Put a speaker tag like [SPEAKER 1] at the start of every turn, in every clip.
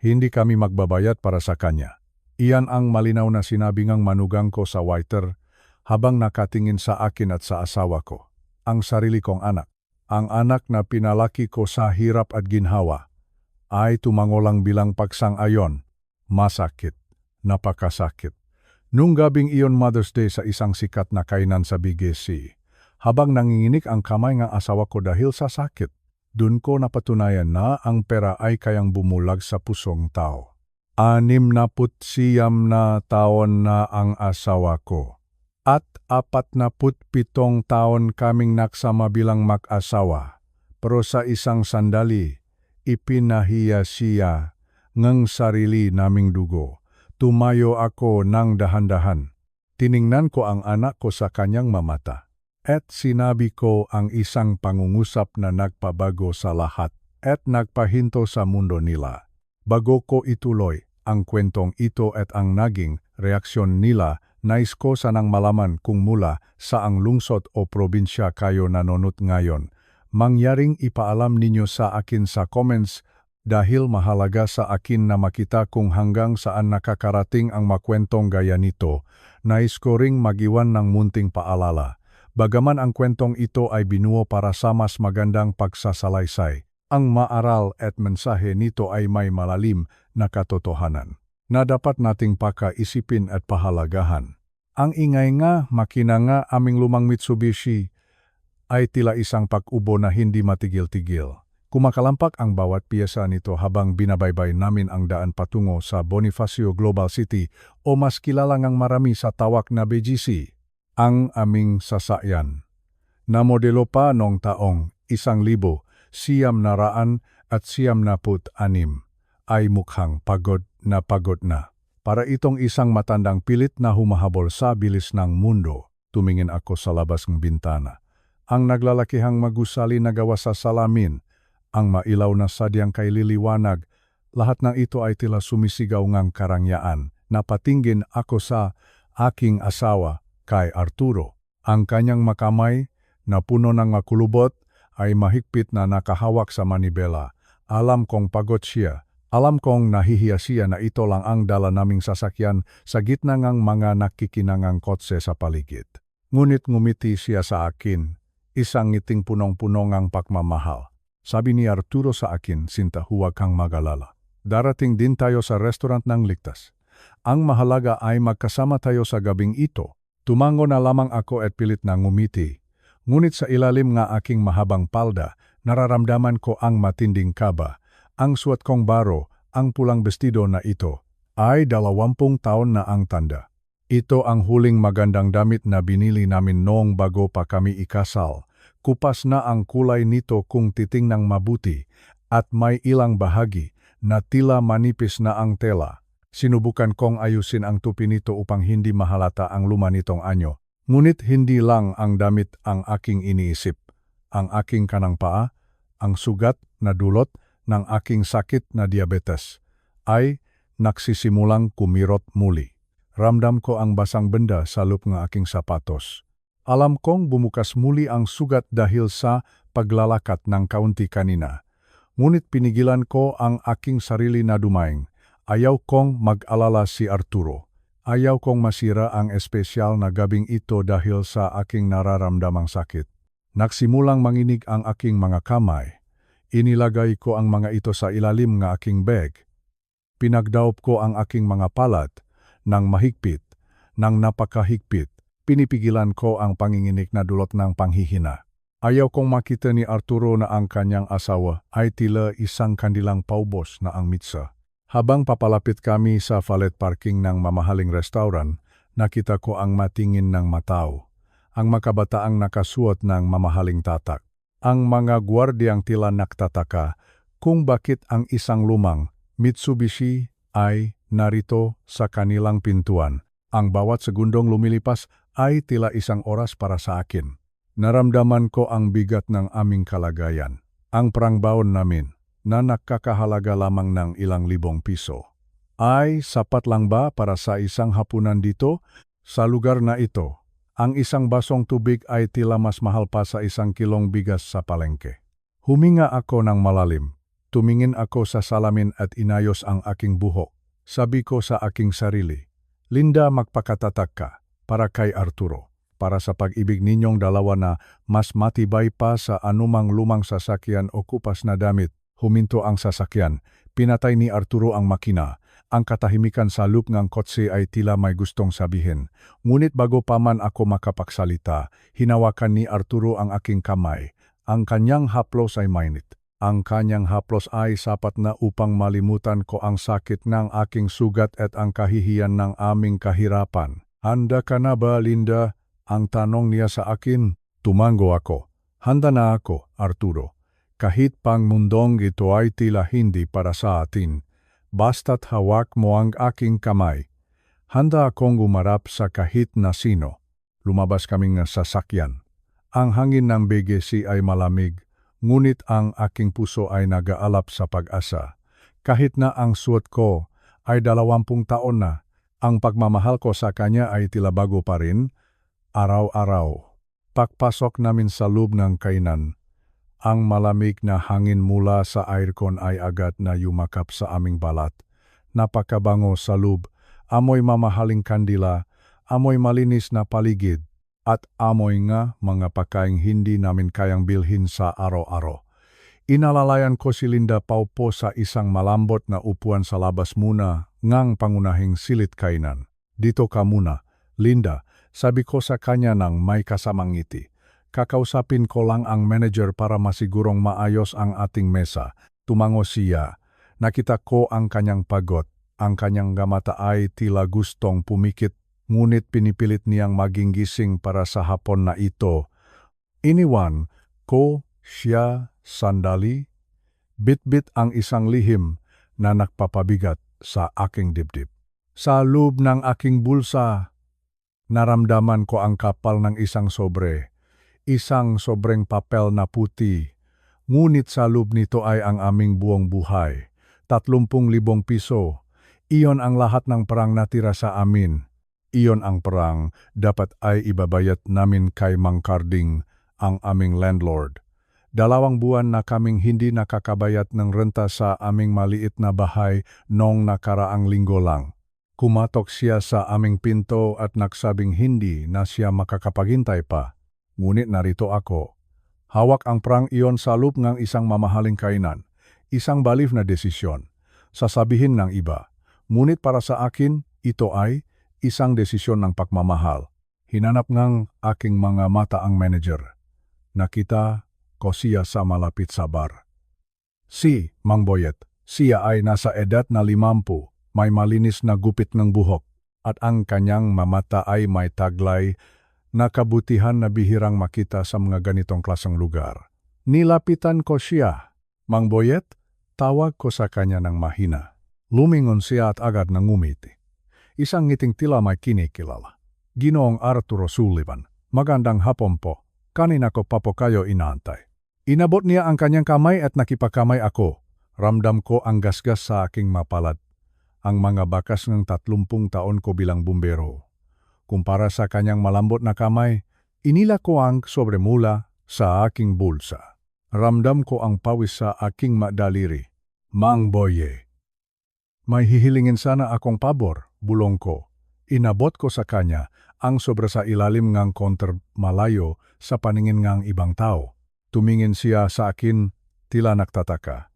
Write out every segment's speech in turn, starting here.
[SPEAKER 1] Hindi kami magbabayad para sa kanya. Iyan ang malinaw na sinabi ng manugang ko sa waiter habang nakatingin sa akin at sa asawa ko. Ang sarili kong anak. Ang anak na pinalaki ko sa hirap at ginhawa ay tumangolang bilang pagsang-ayon. Masakit. Napakasakit. Nung gabing iyon Mother's Day sa isang sikat na kainan sa BGC, habang nanginginig ang kamay ng asawa ko dahil sa sakit, dun ko napatunayan na ang pera ay kayang bumulag sa pusong tao. 69 na taon na ang asawa ko. At 47 taon kaming nagsama bilang mag-asawa. Pero sa isang sandali, ipinahiya siya ng sarili naming dugo. Tumayo ako ng dahan-dahan. Tiningnan ko ang anak ko sa kanyang mamata. At sinabi ko ang isang pangungusap na nagpabago sa lahat at nagpahinto sa mundo nila. Bago ko ituloy ang kwentong ito at ang naging reaksyon nila, nais ko sanang malaman kung mula saang lungsod o probinsya kayo nanonood ngayon. Mangyaring ipaalam ninyo sa akin sa comments dahil mahalaga sa akin na makita kung hanggang saan nakakarating ang makwentong gaya nito. Nais ko ring mag-iwan ng munting paalala. Bagaman ang kwentong ito ay binuo para sa mas magandang pagsasalaysay, ang maaral at mensahe nito ay may malalim na katotohanan na dapat nating pakaisipin at pahalagahan. Ang ingay nga, makina nga aming lumang Mitsubishi ay tila isang pag-ubo na hindi matigil-tigil. Kumakalampak ang bawat piyesa nito habang binabaybay namin ang daan patungo sa Bonifacio Global City o mas kilala ngang marami sa tawag na BGC. Ang aming sasakyan na modelo pa noong taong 1996 ay mukhang pagod na. Para itong isang matandang pilit na humahabol sa bilis ng mundo, tumingin ako sa labas ng bintana. Ang naglalakihang magusali na gawa sa salamin, ang mailaw na sadyang kay liliwanag, lahat ng ito ay tila sumisigaw ngang karangyaan. Napatingin ako sa aking asawa, kay Arturo. Ang kanyang makamay na puno ng makulubot ay mahigpit na nakahawak sa manibela. Alam kong pagod siya. Alam kong nahihiya siya na ito lang ang dala naming sasakyan sa gitna ng mga nakikinangang kotse sa paligid. Ngunit ngumiti siya sa akin, isang ngiting punong-puno ng pagmamahal. Sabi ni Arturo sa akin, Sinta, huwag kang mag-alala. Darating din tayo sa restaurant ng ligtas. Ang mahalaga ay magkasama tayo sa gabing ito. Tumango na lamang ako at pilit na ngumiti. Ngunit sa ilalim ng aking mahabang palda, nararamdaman ko ang matinding kaba. Ang suot kong baro, ang pulang bestido na ito, ay 20 taon na ang tanda. Ito ang huling magandang damit na binili namin noong bago pa kami ikasal. Kupas na ang kulay nito kung titingnang mabuti at may ilang bahagi na tila manipis na ang tela. Sinubukan kong ayusin ang tupi nito upang hindi mahalata ang luma nitong anyo. Ngunit hindi lang ang damit ang aking iniisip. Ang aking kanang paa, ang sugat na dulot ng aking sakit na diabetes ay nagsisimulang kumirot muli. Ramdam ko ang basang benda sa loob ng aking sapatos. Alam kong bumukas muli ang sugat dahil sa paglalakat ng kaunti kanina. Ngunit pinigilan ko ang aking sarili na dumaing. Ayaw kong mag-alala si Arturo. Ayaw kong masira ang espesyal na gabing ito dahil sa aking nararamdamang sakit. Nagsimulang manginig ang aking mga kamay. Inilagay ko ang mga ito sa ilalim ng aking bag. Pinagdaop ko ang aking mga palad ng mahigpit, ng napakahigpit. Pinipigilan ko ang panginginig na dulot ng panghihina. Ayaw kong makita ni Arturo na ang kanyang asawa ay tila isang kandilang paubos na ang mitsa. Habang papalapit kami sa valet parking ng mamahaling restaurant, nakita ko ang matingin ng matao, ang makabataang nakasuot ng mamahaling tatak. Ang mga gwardiyang tila nagtataka kung bakit ang isang lumang Mitsubishi ay narito sa kanilang pintuan. Ang bawat segundong lumilipas ay tila isang oras para sa akin. Naramdaman ko ang bigat ng aming kalagayan. Ang prangbaon namin, na nakakahalaga lamang ng ilang libong piso, ay sapat lang ba para sa isang hapunan dito? Sa lugar na ito, ang isang basong tubig ay tila mas mahal pa sa 1 kilong bigas sa palengke. Huminga ako ng malalim. tumingin ako sa salamin at inayos ang aking buhok. Sabi ko sa aking sarili, Linda, magpakatatak ka para kay Arturo, para sa pag-ibig ninyong dalawa na mas matibay pa sa anumang lumang sasakyan o kupas na damit. Huminto ang sasakyan. Pinatay ni Arturo ang makina. Ang katahimikan sa loob ng kotse ay tila may gustong sabihin. Ngunit bago pa man ako makapagsalita, hinawakan ni Arturo ang aking kamay. Ang kanyang haplos ay mainit. Ang kanyang haplos ay sapat na upang malimutan ko ang sakit ng aking sugat at ang kahihiyan ng aming kahirapan. Handa ka na ba, Linda? Ang tanong niya sa akin. Tumango ako. Handa na ako, Arturo. Kahit pang mundong ito ay tila hindi para sa atin. Basta't hawak mo ang aking kamay. Handa akong umarap sa kahit na sino. Lumabas kaming sasakyan. Ang hangin ng BGC ay malamig, ngunit ang aking puso ay nag-aalap sa pag-asa. Kahit na ang suot ko ay 20 taon na, ang pagmamahal ko sa kanya ay tila bago pa rin, araw-araw. Pagpasok namin sa loob ng kainan, ang malamig na hangin mula sa aircon ay agad na yumakap sa aming balat. Napakabango sa loob, amoy mamahaling kandila, amoy malinis na paligid, at amoy nga mga pagkaing hindi namin kayang bilhin sa araw-araw. Inalalayan ko si Linda paupo sa isang malambot na upuan sa labas muna ngang pangunahing silid kainan. Dito ka muna, Linda, sabi ko sa kanya ng may kasamang ngiti. Kakausapin ko lang ang manager para masigurong maayos ang ating mesa. Tumango siya. Nakita ko ang kanyang pagod. Ang kanyang mata ay tila gustong pumikit, ngunit pinipilit niyang maging gising para sa hapon na ito. Iniwan ko siya sandali. Bit-bit ang isang lihim na nagpapabigat sa aking dibdib. Sa loob ng aking bulsa, naramdaman ko ang kapal ng isang sobre. Isang sobreng papel na puti, ngunit sa loob nito ay ang aming buong buhay. 30,000 piso. Iyon ang lahat ng perang natira sa amin. Iyon ang perang dapat ay ibabayad namin kay Mang Carding, ang aming landlord. 2 buwan na kaming hindi nakakabayad ng renta sa aming maliit na bahay noong nakaraang linggo lang. Kumatok siya sa aming pinto at nagsabing hindi na siya makakapaghintay pa. Ngunit narito ako. Hawak ang prang iyon sa loob ng isang mamahaling kainan. Isang baliw na desisyon. Sasabihin ng iba. Ngunit para sa akin, ito ay isang desisyon ng pagmamahal. Hinanap ng aking mga mata ang manager. Nakita ko siya sa malapit sa bar. Si Mang Boyet. Siya ay nasa edad na 50, may malinis na gupit ng buhok, at ang kanyang mamata ay may taglay na kabutihan na bihirang makita sa mga ganitong klaseng lugar. Nilapitan ko siya. Mang Boyet, tawag ko sa kanya ng mahina. Lumingon siya at agad nang ngumiti. Isang ngiting tila may kinikilala. Ginoong Arturo Sullivan, magandang hapon po. Kanina ko pa po kayo inaantay. Inabot niya ang kanyang kamay at nakipakamay ako. Ramdam ko ang gasgas sa aking mapalad. Ang mga bakas ng 30 taon ko bilang bumbero. Kumpara sa kanyang malambot na kamay, inila ko ang sobremula sa aking bulsa. Ramdam ko ang pawis sa aking madaliri. Mang Boye. May hihilingin sana akong pabor, bulong ko. Inabot ko sa kanya ang sobra sa ilalim ngang konter malayo sa paningin ngang ibang tao. Tumingin siya sa akin, tila nagtataka.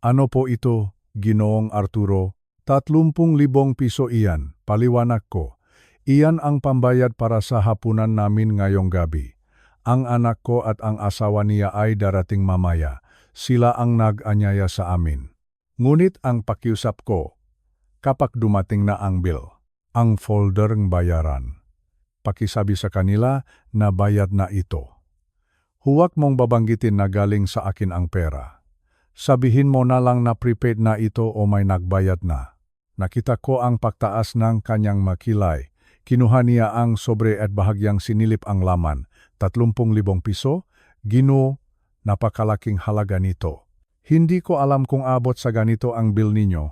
[SPEAKER 1] Ano po ito, Ginoong Arturo? 30,000 piso iyan, paliwanag ko. Iyan ang pambayad para sa hapunan namin ngayong gabi. Ang anak ko at ang asawa niya ay darating mamaya. Sila ang nag-anyaya sa amin. Ngunit ang pakiusap ko, kapag dumating na ang bill, ang folder ng bayaran, pakisabi sa kanila na bayad na ito. Huwag mong babanggitin na galing sa akin ang pera. Sabihin mo na lang na prepaid na ito o may nagbayad na. Nakita ko ang pagtaas ng kanyang makilay. Kinuha niya ang sobre at bahagyang sinilip ang laman. 30,000 piso? Ginoo, napakalaking halaga nito. Hindi ko alam kung abot sa ganito ang bill ninyo.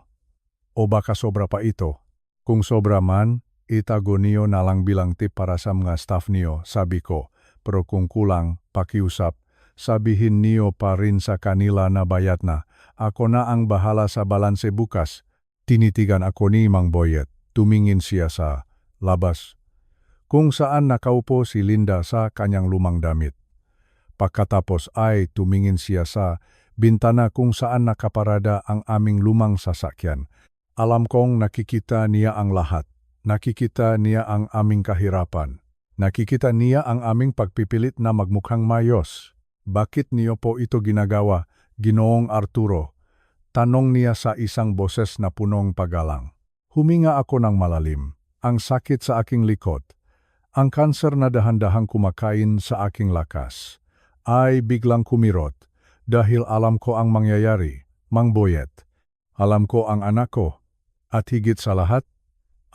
[SPEAKER 1] O baka sobra pa ito. Kung sobra man, itago niyo na lang bilang tip para sa mga staff niyo, sabi ko. Pero kung kulang, pakiusap, sabihin niyo pa rin sa kanila na bayad na. Ako na ang bahala sa balanse bukas. Tinitigan ako ni Mang Boyet. Tumingin siya sa labas, kung saan nakaupo si Linda sa kanyang lumang damit. Pagkatapos ay tumingin siya sa bintana kung saan nakaparada ang aming lumang sasakyan. Alam kong nakikita niya ang lahat. Nakikita niya ang aming kahirapan. Nakikita niya ang aming pagpipilit na magmukhang mayos. Bakit niyo po ito ginagawa, Ginoong Arturo? Tanong niya sa isang boses na punong paggalang. Huminga ako ng malalim. Ang sakit sa aking likod, ang kanser na dahan-dahang kumakain sa aking lakas, ay biglang kumirot dahil alam ko ang mangyayari, Mang Boyet. Alam ko ang anak ko, at higit sa lahat,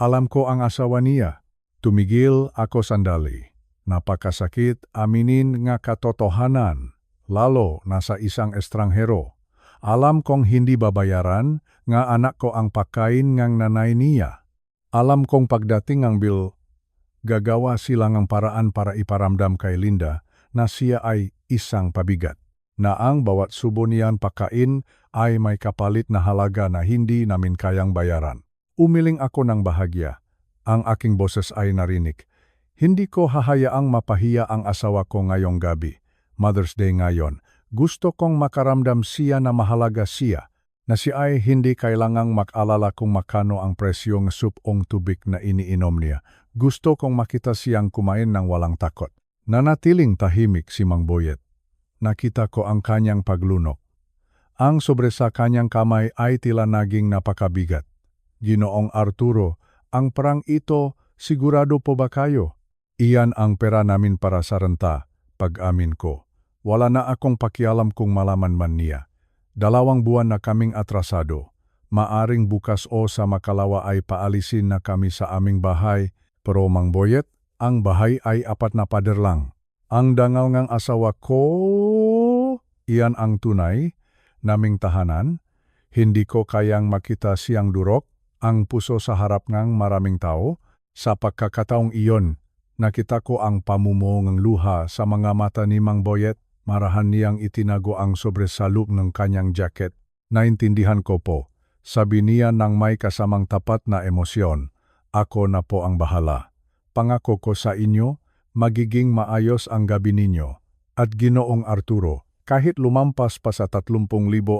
[SPEAKER 1] alam ko ang asawa niya. Tumigil ako sandali. Napakasakit aminin nga katotohanan, lalo na sa isang estranghero. Alam kong hindi babayaran nga anak ko ang pagkain ngang nanay niya. Alam kong pagdating ang bil, gagawa silang ang paraan para iparamdam kay Linda na siya ay isang pabigat, na ang bawat subo niyan pagkain ay may kapalit na halaga na hindi namin kayang bayaran. Umiling ako ng bahagya. Ang aking boses ay narinig. Hindi ko hahayaang mapahiya ang asawa ko ngayong gabi. Mother's Day ngayon. Gusto kong makaramdam siya na mahalaga siya, na siya ay hindi kailangang mag-alala kung makano ang presyong supong tubig na iniinom niya. Gusto kong makita siyang kumain ng walang takot. Nanatiling tahimik si Mang Boyet. Nakita ko ang kanyang paglunok. Ang sobre sa kanyang kamay ay tila naging napakabigat. Ginoong Arturo, ang perang ito, sigurado po ba kayo? Iyan ang pera namin para sa renta, pag-amin ko. Wala na akong pakialam kung malaman man niya. 2 buwan na kaming atrasado. Maaring bukas o sa makalawa ay paalisin na kami sa aming bahay. Pero Mang Boyet, ang bahay ay 4 na pader lang. Ang dangal ngang asawa ko, iyan ang tunay naming tahanan. Hindi ko kayang makita siyang durok, ang puso sa harap ng maraming tao. Sa pagkakataong iyon, nakita ko ang pamumuong luha sa mga mata ni Mang Boyet. Marahan niyang itinago ang sobresalub ng kanyang jacket. Naintindihan ko po. Sabi niya nang may kasamang tapat na emosyon. Ako na po ang bahala. Pangako ko sa inyo, magiging maayos ang gabi ninyo. At Ginoong Arturo, kahit lumampas pa sa 30,000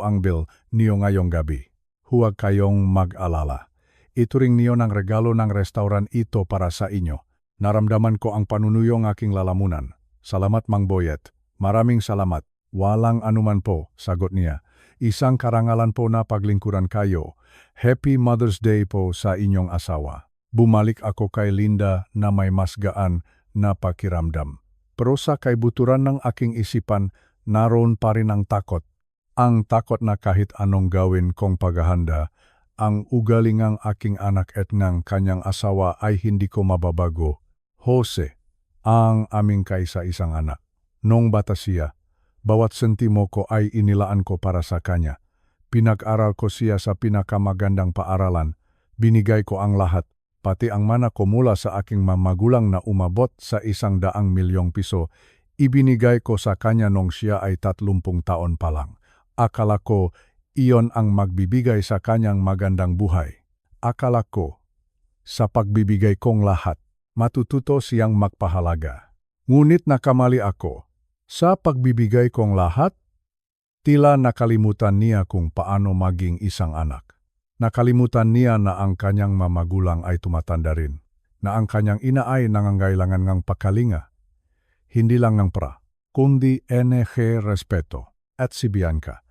[SPEAKER 1] ang bill niyo ngayong gabi, huwag kayong mag-alala. Ituring niyo ng regalo ng restauran ito para sa inyo. Naramdaman ko ang panunuyong aking lalamunan. Salamat Mang Boyet. Maraming salamat. Walang anuman po, sagot niya. Isang karangalan po na paglingkuran kayo. Happy Mother's Day po sa inyong asawa. Bumalik ako kay Linda na may mas gaan na pakiramdam. Pero sa kaibuturan ng aking isipan, naroon pa rin ang takot. Ang takot na kahit anong gawin kong paghahanda, ang ugalingang aking anak at ng kanyang asawa ay hindi ko mababago. Jose, ang aming kaisa-isang anak. Nung bata siya, bawat sentimo ko ay inilaan ko para sa kanya. Pinag-aral ko siya sa pinakamagandang paaralan. Binigay ko ang lahat, pati ang mana ko mula sa aking magulang na umabot sa 100 milyong piso. Ibinigay ko sa kanya nung siya ay 30 taon pa lang. Akala ko, iyon ang magbibigay sa kanyang magandang buhay. Akala ko, sa pagbibigay kong lahat, matututo siyang magpahalaga. Ngunit nakamali ako. Sa pagbibigay kong lahat, tila nakalimutan niya kung paano maging isang anak. Nakalimutan niya na ang kanyang mamagulang ay tumatanda rin, na ang kanyang ina ay nangangailangan ng pakalinga. Hindi lang ng pra, kundi respeto. At si Bianca,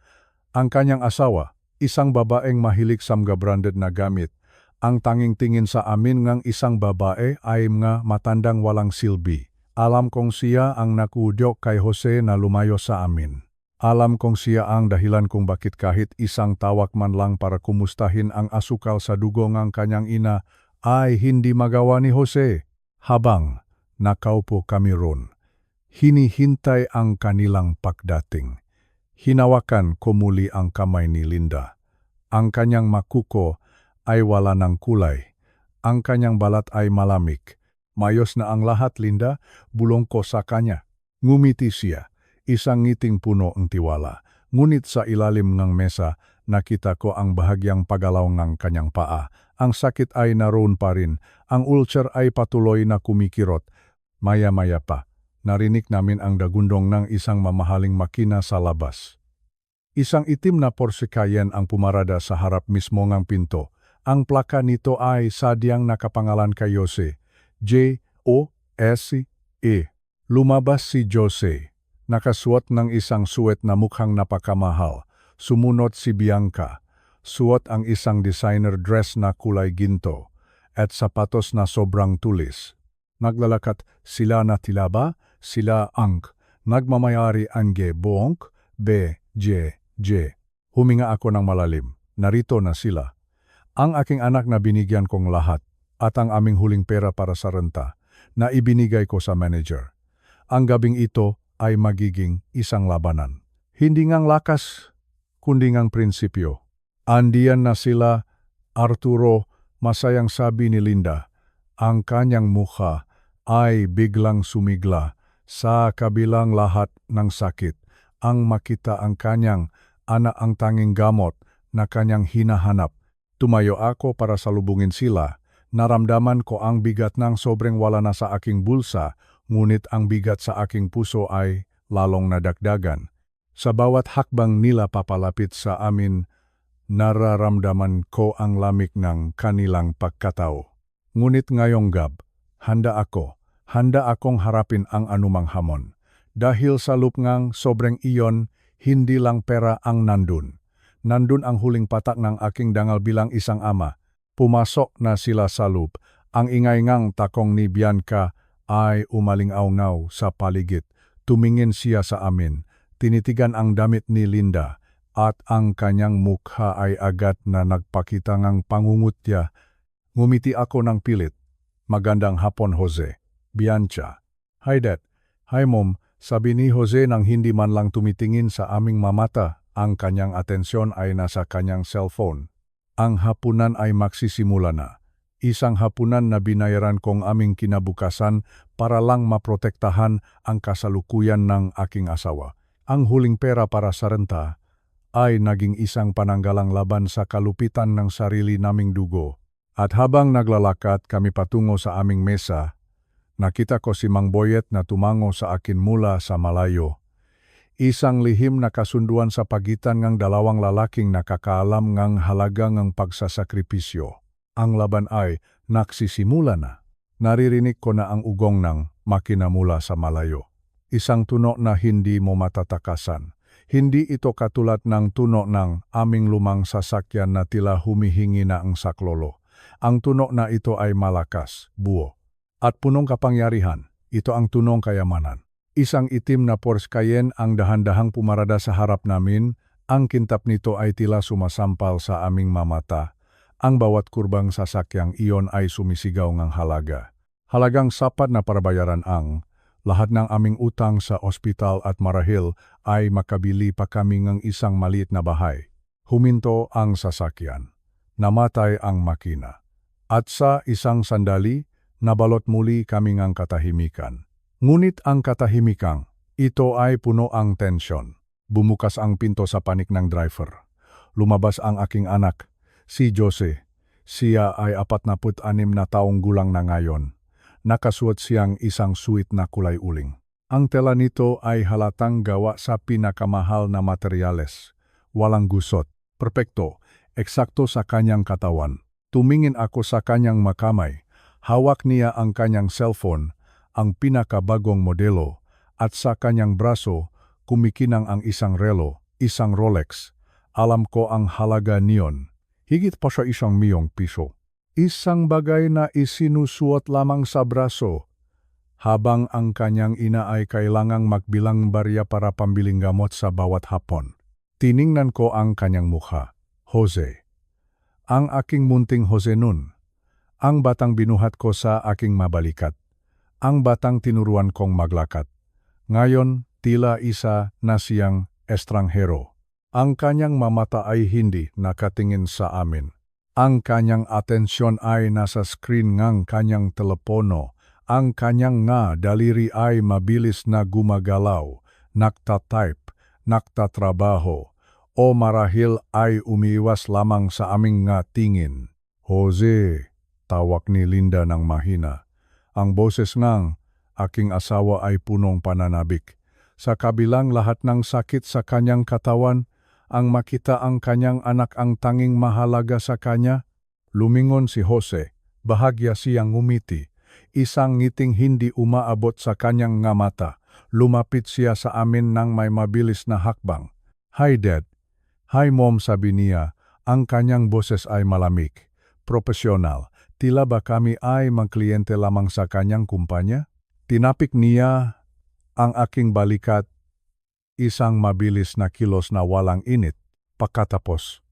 [SPEAKER 1] ang kanyang asawa, isang babaeng mahilig sa mga branded na gamit. Ang tanging tingin sa amin ngang isang babae ay mga matandang walang silbi. Alam kong siya ang nakudyok kay Jose na lumayo sa amin. Alam kong siya ang dahilan kung bakit kahit isang tawag man lang para kumustahin ang asukal sa dugo ng kanyang ina ay hindi magawa ni Jose. Habang nakaupo kami ron, hinihintay ang kanilang pagdating. Hinawakan ko muli ang kamay ni Linda. Ang kanyang makuko ay wala ng kulay. Ang kanyang balat ay malamig. Mayos na ang lahat, Linda, bulong ko sa kanya. Ngumiti siya, isang ngiting puno ang tiwala. Ngunit sa ilalim ng mesa, nakita ko ang bahagyang pagalaw ng kanyang paa. Ang sakit ay naroon pa rin. Ang ulcer ay patuloy na kumikirot. Maya-maya pa, narinig namin ang dagundong ng isang mamahaling makina sa labas. Isang itim na Porsche Cayenne ang pumarada sa harap mismo ng pinto. Ang plaka nito ay sadyang nakapangalan kay Jose. J-O-S-E. Lumabas si Jose. Nakasuot ng isang suwet na mukhang napakamahal. Sumunod si Bianca. Suot ang isang designer dress na kulay ginto at sapatos na sobrang tulis. Naglalakat sila na tilaba, sila ang nagmamayari ang Bonk, B-J-J. Huminga ako ng malalim. Narito na sila. Ang aking anak na binigyan kong lahat at ang aming huling pera para sa renta na ibinigay ko sa manager. Ang gabing ito ay magiging isang labanan. Hindi ngang lakas, kundi ngang prinsipyo. Andiyan na sila, Arturo, masayang sabi ni Linda. Ang kanyang mukha ay biglang sumigla sa kabilang lahat ng sakit. Ang makita ang kanyang anak ang tanging gamot na kanyang hinahanap. Tumayo ako para salubungin sila. Naramdaman ko ang bigat ng sobrang wala na sa aking bulsa, ngunit ang bigat sa aking puso ay lalong nadagdagan. Sa bawat hakbang nila papalapit sa amin, nararamdaman ko ang lamig ng kanilang pagkatao. Ngunit ngayong handa akong harapin ang anumang hamon. Dahil sa lupngang sobrang iyon, hindi lang pera ang nandun. Nandun ang huling patak ng aking dangal bilang isang ama. Pumasok na sila sa loop. Ang ingay ngang takong ni Bianca ay umalingaw-ngaw sa paligid. Tumingin siya sa amin. Tinitigan ang damit ni Linda at ang kanyang mukha ay agad na nagpakita ng pangungutya. Ngumiti ako ng pilit. Magandang hapon, Jose. Bianca. Hi, Dad. Hi, Mom. Sabi ni Jose nang hindi man lang tumitingin sa aming mamata. Ang kanyang atensyon ay nasa kanyang cellphone. Ang hapunan ay magsisimula na. Isang hapunan na binayaran kong aming kinabukasan para lang maprotektahan ang kasalukuyan ng aking asawa. Ang huling pera para sa renta ay naging isang pananggalang laban sa kalupitan ng sarili naming dugo. At habang naglalakad kami patungo sa aming mesa, nakita ko si Mang Boyet na tumango sa akin mula sa malayo. Isang lihim na kasunduan sa pagitan ng dalawang lalaking nakakaalam ng halaga ng pagsasakripisyo. Ang laban ay nagsisimula na. Naririnig ko na ang ugong ng makina mula sa malayo. Isang tunog na hindi mo matatakasan. Hindi ito katulad ng tunog ng aming lumang sasakyan na tila humihingi na ang saklolo. Ang tunog na ito ay malakas, buo, at punong kapangyarihan. Ito ang tunong kayamanan. Isang itim na Porsche Cayenne ang dahan-dahang pumarada sa harap namin. Ang kintap nito ay tila sumasampal sa aming mamata. Ang bawat kurbang sasakyang iyon ay sumisigaw ng halaga. Halagang sapat na parabayaran ang lahat ng aming utang sa ospital at marahil ay makabili pa kami ng isang maliit na bahay. Huminto ang sasakyan. Namatay ang makina. At sa isang sandali, nabalot muli kami ng katahimikan. Ngunit ang katahimikang, ito ay puno ang tensyon. Bumukas ang pinto sa panik ng driver. Lumabas ang aking anak, si Jose. Siya ay 46 na taong gulang na ngayon. Nakasuot siyang isang suit na kulay uling. Ang tela nito ay halatang gawa sa pinakamahal na materyales. Walang gusot, perpekto, eksakto sa kanyang katawan. Tumingin ako sa kanyang makamay. Hawak niya ang kanyang cellphone, ang pinakabagong modelo, at sa kanyang braso, kumikinang ang isang relo, isang Rolex. Alam ko ang halaga niyon. Higit pa sa ₱1,000,000. Isang bagay na isinusuot lamang sa braso, habang ang kanyang ina ay kailangang magbilang barya para pambiling gamot sa bawat hapon. Tiningnan ko ang kanyang mukha. Jose. Ang aking munting Jose nun. Ang batang binuhat ko sa aking mabalikat. Ang batang tinuruan kong maglakad. Ngayon, tila isa na siyang estranghero. Ang kanyang mamata ay hindi nakatingin sa amin. Ang kanyang atensyon ay nasa screen ng kanyang telepono. Ang kanyang nga daliri ay mabilis na gumagalaw, nagtatype, naktatrabaho, o marahil ay umiwas lamang sa aming nga tingin. Jose, tawag ni Linda ng mahina. Ang boses ngang aking asawa ay punong pananabik. Sa kabilang lahat ng sakit sa kanyang katawan, ang makita ang kanyang anak ang tanging mahalaga sa kanya. Lumingon si Jose, bahagya siyang ngumiti. Isang ngiting hindi umaabot sa kanyang nga mata. Lumapit siya sa amin nang may mabilis na hakbang. "Hi Dad." "Hi Mom," sabi niya. Ang kanyang boses ay malamig, profesional. Tila ba kami ay magkliyente lamang sa kanyang kumpanya? Tinapik niya ang aking balikat, isang mabilis na kilos na walang init. Pagkatapos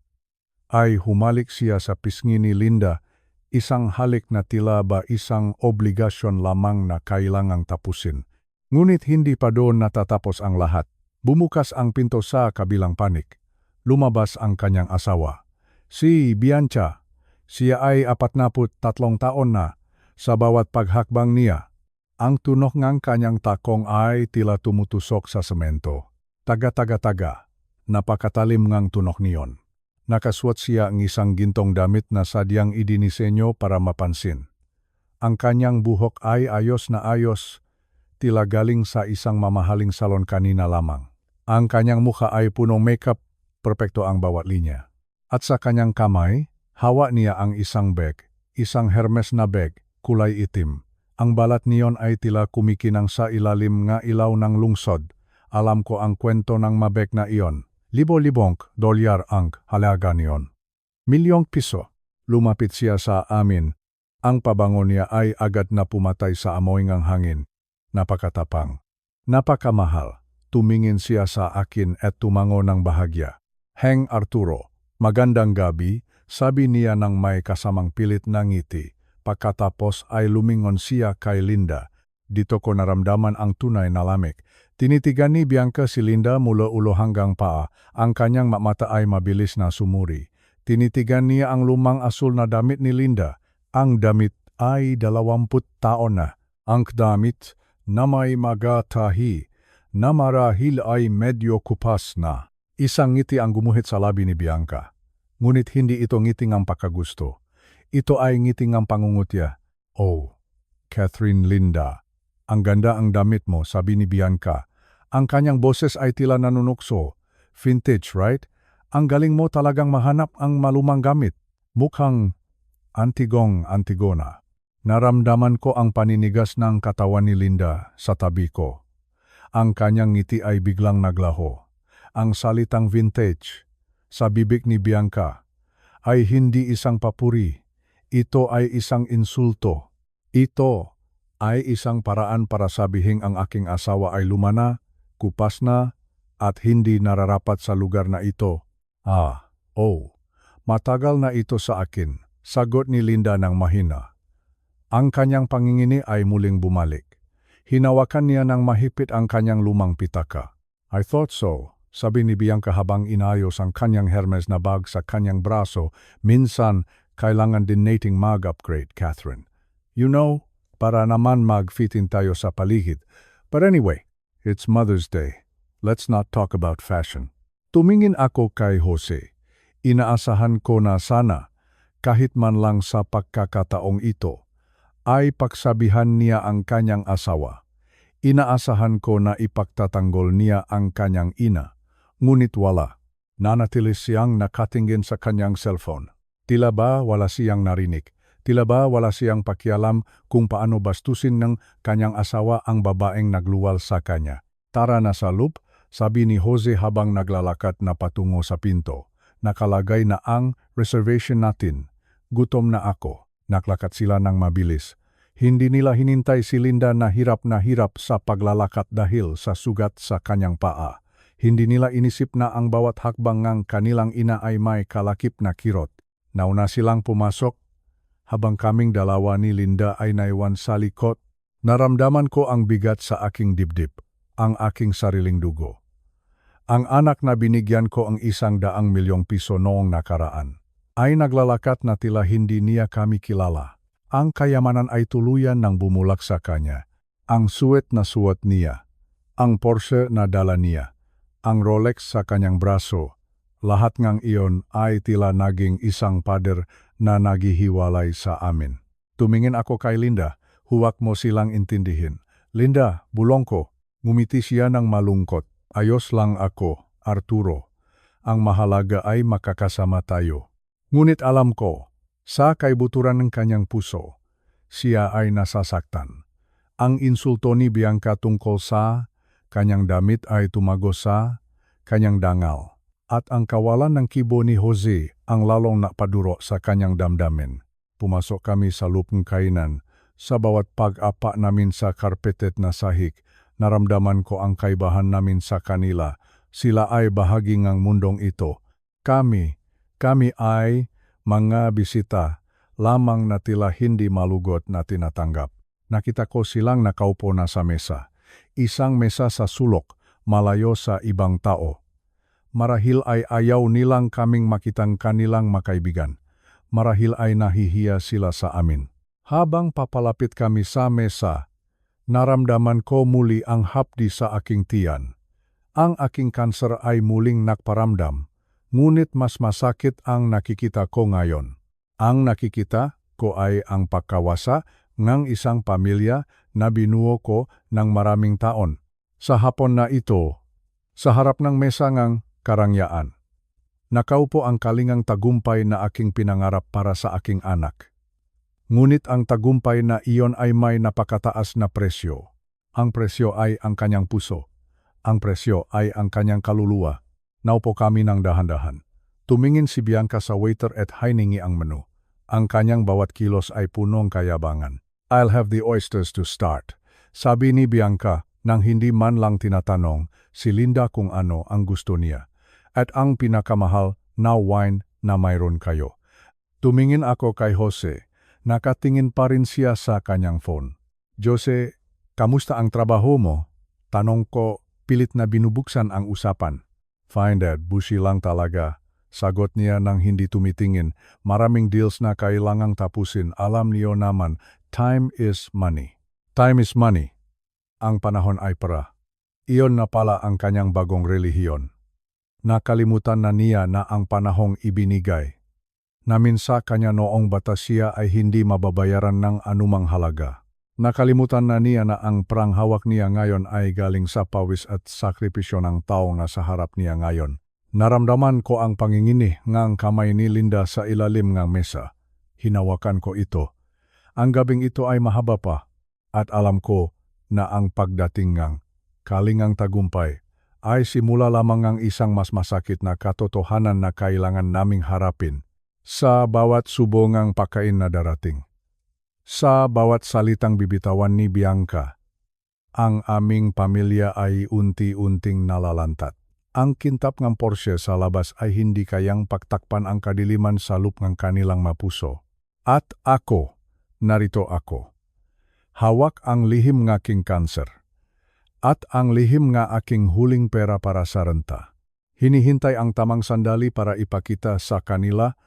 [SPEAKER 1] ay humalik siya sa pisngi ni Linda, isang halik na tila ba isang obligasyon lamang na kailangang tapusin. Ngunit hindi pa doon natatapos ang lahat. Bumukas ang pinto sa kabilang panik. Lumabas ang kanyang asawa, si Bianca. Siya ay 43 taon na. Sa bawat paghakbang niya, ang tunok ng kanyang takong ay tila tumutusok sa semento. Taga-taga-taga, napakatalim ngang tunok niyon. Nakasuot siya ang isang gintong damit na sadyang idinisenyo para mapansin. Ang kanyang buhok ay ayos na ayos, tila galing sa isang mamahaling salon kanina lamang. Ang kanyang mukha ay punong makeup, perpekto ang bawat linya. At sa kanyang kamay, hawak niya ang isang bag, isang Hermes na bag, kulay itim. Ang balat niyon ay tila kumikinang sa ilalim nga ilaw ng lungsod. Alam ko ang kwento ng mabeg na iyon. Libo-libong dolyar ang halaga niyon. Milyong piso. Lumapit siya sa amin. Ang pabango niya ay agad na pumatay sa amoy ng hangin. Napakatapang. Napakamahal. Tumingin siya sa akin at tumango ng bahagya. "Heng Arturo, magandang gabi," sabi niya nang may kasamang pilit na ngiti. Pagkatapos ay lumingon siya kay Linda. Dito ko naramdaman ang tunay na lamig. Tinitigan ni Bianca si Linda mula ulo hanggang paa. Ang kanyang mata ay mabilis na sumuri. Tinitigan niya ang lumang asul na damit ni Linda. Ang damit ay 20 taon na. Ang damit na may magatahi, na marahil ay medyo kupas na. Isang ngiti ang gumuhit sa labi ni Bianca. Ngunit hindi ito ngiting ang pagkagusto. Ito ay ngiting ang pangungutya. "Oh, Catherine Linda, ang ganda ang damit mo," sabi ni Bianca. Ang kanyang boses ay tila nanunukso. "Vintage, right? Ang galing mo talagang mahanap ang malumang gamit. Mukhang Antigona." Naramdaman ko ang paninigas ng katawan ni Linda sa tabi ko. Ang kanyang ngiti ay biglang naglaho. Ang salitang vintage sa bibig ni Bianca ay hindi isang papuri. Ito ay isang insulto. Ito ay isang paraan para sabihin ang aking asawa ay lumana, kupas na, at hindi nararapat sa lugar na ito. Matagal na ito sa akin," sagot ni Linda ng mahina. Ang kanyang pangingini ay muling bumalik. Hinawakan niya ng mahigpit ang kanyang lumang pitaka. "I thought so," sabi ni Bianca habang inayos ang kanyang Hermes na bag sa kanyang braso. "Minsan, kailangan din nating mag-upgrade, Catherine. You know, para naman mag-fitin tayo sa paligid. But anyway, it's Mother's Day. Let's not talk about fashion." Tumingin ako kay Jose. Inaasahan ko na sana, kahit man lang sa pagkakataong ito, ay pagsabihan niya ang kanyang asawa. Inaasahan ko na ipagtatanggol niya ang kanyang ina. Ngunit wala. Nanatili siyang nakatingin sa kanyang cellphone. Tila ba wala siyang narinig? Tila ba wala siyang pakialam kung paano bastusin ng kanyang asawa ang babaeng nagluwal sa kanya? "Tara na sa loop," sabi ni Jose habang naglalakad na patungo sa pinto. Nakalagay na ang reservation natin. Gutom na ako. Naglakad sila ng mabilis. Hindi nila hinintay si Linda na hirap sa paglalakad dahil sa sugat sa kanyang paa. Hindi nila inisip na ang bawat hakbang ng kanilang ina ay may kalakip na kirot. Nauna silang pumasok, habang kaming dalawa ni Linda ay naiwan sa likod. Naramdaman ko ang bigat sa aking dibdib, ang aking sariling dugo. Ang anak na binigyan ko ang 100 milyong piso noong nakaraan ay naglalakad na tila hindi niya kami kilala. Ang kayamanan ay tuluyan ng bumulak sa kanya. Ang suwet na suot niya, ang Porsche na dala niya, ang Rolex sa kanyang braso. Lahat ngang iyon ay tila naging isang pader na naghihiwalay sa amin. Tumingin ako kay Linda, huwag mo silang intindihin. Linda, bulong ko. Ngumiti siya ng malungkot. Ayos lang ako, Arturo. Ang mahalaga ay makakasama tayo. Ngunit alam ko, sa kaibuturan ng kanyang puso, siya ay nasasaktan. Ang insulto ni Bianca tungkol sa kanyang damit ay tumago sa kanyang dangal. At ang kawalan ng kibo ni Jose ang lalong napaduro sa kanyang damdamin. Pumasok kami sa lupong kainan. Sa bawat pag-apa namin sa karpetet na sahig, naramdaman ko ang kaibahan namin sa kanila. Sila ay bahagi ng mundong ito. Kami ay mga bisita lamang na tila hindi malugot na tinatanggap. Nakita ko silang nakaupo na sa mesa. Isang mesa sa sulok, malayo sa ibang tao. Marahil ay ayaw nilang kaming makitang kanilang makaibigan. Marahil ay nahihiya sila sa amin. Habang papalapit kami sa mesa, naramdaman ko muli ang hapdi sa aking tiyan. Ang aking kanser ay muling nakparamdam, ngunit mas masakit ang nakikita ko ngayon. Ang nakikita ko ay ang pagkawasa ng isang pamilya na binuo ko ng maraming taon. Sa hapon na ito, sa harap ng mesa ng karangyaan, nakaupo ang kalingang tagumpay na aking pinangarap para sa aking anak. Ngunit ang tagumpay na iyon ay may napakataas na presyo. Ang presyo ay ang kanyang puso. Ang presyo ay ang kanyang kaluluwa. Naupo kami ng dahan-dahan. Tumingin si Bianca sa waiter at hiningi ang menu. Ang kanyang bawat kilos ay punong kayabangan. I'll have the oysters to start. Sabi ni Bianca nang hindi man lang tinatanong si Linda kung ano ang gusto niya. At ang pinakamahal na wine na mayroon kayo. Tumingin ako kay Jose. Nakatingin pa rin siya sa kanyang phone. Jose, kamusta ang trabaho mo? Tanong ko, pilit na binubuksan ang usapan. Fine dad, busy lang talaga. Sagot niya nang hindi tumitingin. Maraming deals na kailangang tapusin. Alam niyo naman, time is money. Time is money. Ang panahon ay pera. Iyon na pala ang kanyang bagong relihiyon. Nakalimutan na niya na ang panahong ibinigay namin sa kanya noong bata siya ay hindi mababayaran ng anumang halaga. Nakalimutan na niya na ang perang hawak niya ngayon ay galing sa pawis at sakripisyo ng tao na sa harap niya ngayon. Naramdaman ko ang panginginih ng kamay ni Linda sa ilalim ng mesa. Hinawakan ko ito. Ang gabing ito ay mahaba pa at alam ko na ang pagdating ng kalingang tagumpay ay simula lamang ng isang mas masakit na katotohanan na kailangan naming harapin sa bawat subongang pagkain na darating. Sa bawat salitang bibitawan ni Bianca, ang aming pamilya ay unti-unting nalalantat. Ang kintab ng Porsche sa labas ay hindi kayang pagtakpan ang kadiliman sa loob ng kanilang mapuso. At ako, narito ako. Hawak ang lihim ng aking kanser. At ang lihim nga aking huling pera para sa renta. Hinihintay ang tamang sandali para ipakita sa kanila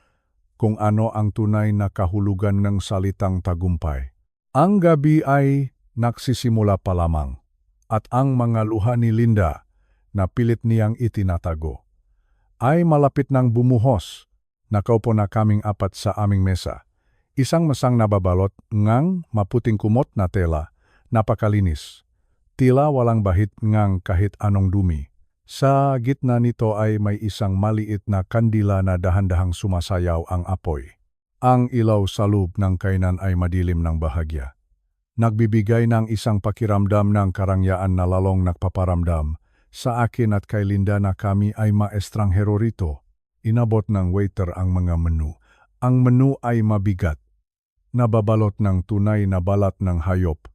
[SPEAKER 1] kung ano ang tunay na kahulugan ng salitang tagumpay. Ang gabi ay nagsisimula pa lamang, at ang mga luha ni Linda na pilit niyang itinatago ay malapit nang bumuhos. Nakaupo na kaming apat sa aming mesa. Isang masang nababalot ngang maputing kumot na tela, napakalinis. Tila walang bahit ngang kahit anong dumi. Sa gitna nito ay may isang maliit na kandila na dahan-dahang sumasayaw ang apoy. Ang ilaw sa loob ng kainan ay madilim ng bahagya. Nagbibigay ng isang pakiramdam ng karangyaan na lalong nagpaparamdam sa akin at kay Linda na kami ay maestranghero rito. Inabot ng waiter ang mga menu. Ang menu ay mabigat. Nababalot ng tunay na balat ng hayop.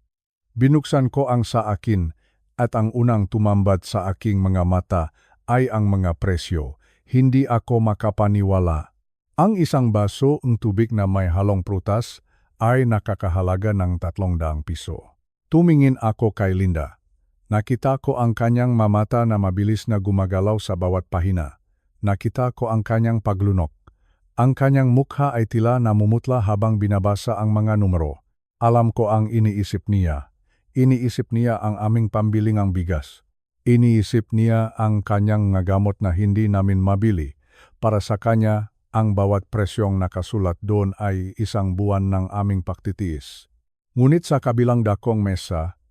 [SPEAKER 1] Binuksan ko ang sa akin at ang unang tumambad sa aking mga mata ay ang mga presyo. Hindi ako makapaniwala. Ang isang baso ng tubig na may halong prutas ay nakakahalaga ng 300 piso. Tumingin ako kay Linda. Nakita ko ang kanyang mamata na mabilis na gumagalaw sa bawat pahina. Nakita ko ang kanyang paglunok. Ang kanyang mukha ay tila namumutla habang binabasa ang mga numero. Alam ko ang iniisip niya. Iniisip niya ang aming pambiling bigas. Iniisip niya ang kanyang gamot na hindi namin mabili. Para sa kanya, ang bawat presyong nakasulat doon ay isang buwan ng aming pagtitiis. Ngunit sa kabilang dakong mesa,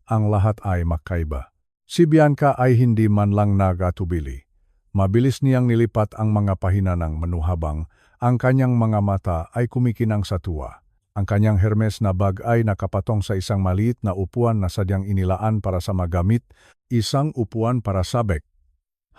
[SPEAKER 1] ang lahat ay magkaiba. Si Bianca ay hindi man lang nagatubili. Mabilis niyang nilipat ang mga pahina ng menu habang ang kanyang mga mata ay kumikinang sa tuwa. Ang kanyang Hermes na bag ay nakapatong sa isang maliit na upuan na sadyang inilaan para sa magamit, isang upuan para sabek.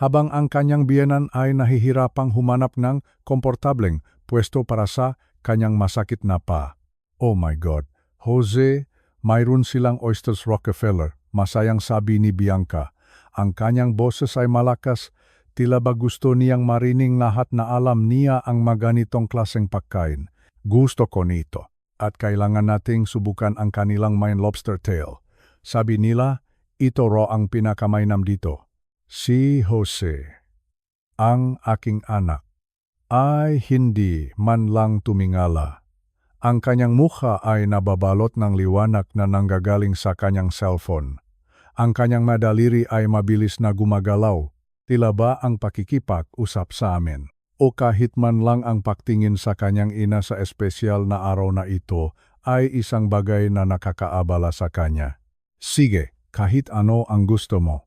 [SPEAKER 1] Habang ang kanyang biyenan ay nahihirapang humanap ng komportableng pwesto para sa kanyang masakit na pa. Oh my God, Jose, mayroon silang Oysters Rockefeller, masayang sabi ni Bianca. Ang kanyang boses ay malakas, tila ba gusto niyang marining lahat na alam niya ang maganitong klaseng pagkain. Gusto ko nito. At kailangan nating subukan ang kanilang main lobster tail. Sabi nila, ito raw ang pinakamainam dito. Si Jose, ang aking anak, ay hindi man lang tumingala. Ang kanyang mukha ay nababalot ng liwanag na nanggagaling sa kanyang cellphone. Ang kanyang madaliri ay mabilis na gumagalaw, tila ba ang pakikipag-usap sa amin. O kahit man lang ang pagtingin sa kanyang ina sa espesyal na araw na ito ay isang bagay na nakakaabala sa kanya. Sige, kahit ano ang gusto mo.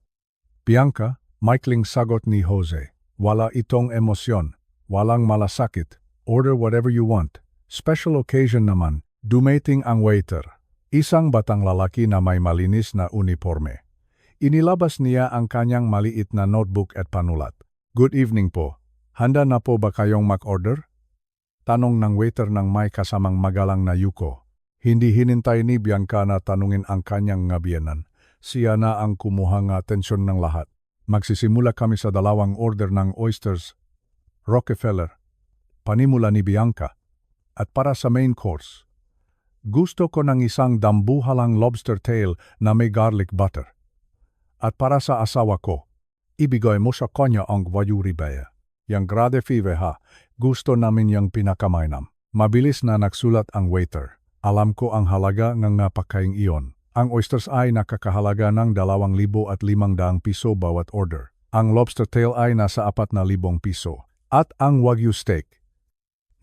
[SPEAKER 1] Bianca, maikling sagot ni Jose. Wala itong emosyon, walang malasakit. Order whatever you want. Special occasion naman, dumating ang waiter. Isang batang lalaki na may malinis na uniforme. Inilabas niya ang kanyang maliit na notebook at panulat. Good evening po. Handa na po ba kayong mag-order? Tanong ng waiter ng may kasamang magalang na yuko. Hindi hinintay ni Bianca na tanungin ang kanyang biyenan. Siya na ang kumuhang atensyon ng lahat. Magsisimula kami sa 2 order ng Oysters Rockefeller. Panimula ni Bianca. At para sa main course, gusto ko ng isang dambuhalang lobster tail na may garlic butter. At para sa asawa ko, ibigay mo sa kanya ang Wagyu ribeye. Yang grade five ha, gusto namin yung pinakamainam. Mabilis na nagsulat ang waiter. Alam ko ang halaga ng pagkain iyon. Ang oysters ay nakakahalaga ng 2,500 piso bawat order. Ang lobster tail ay nasa 4,000 piso. At ang Wagyu steak,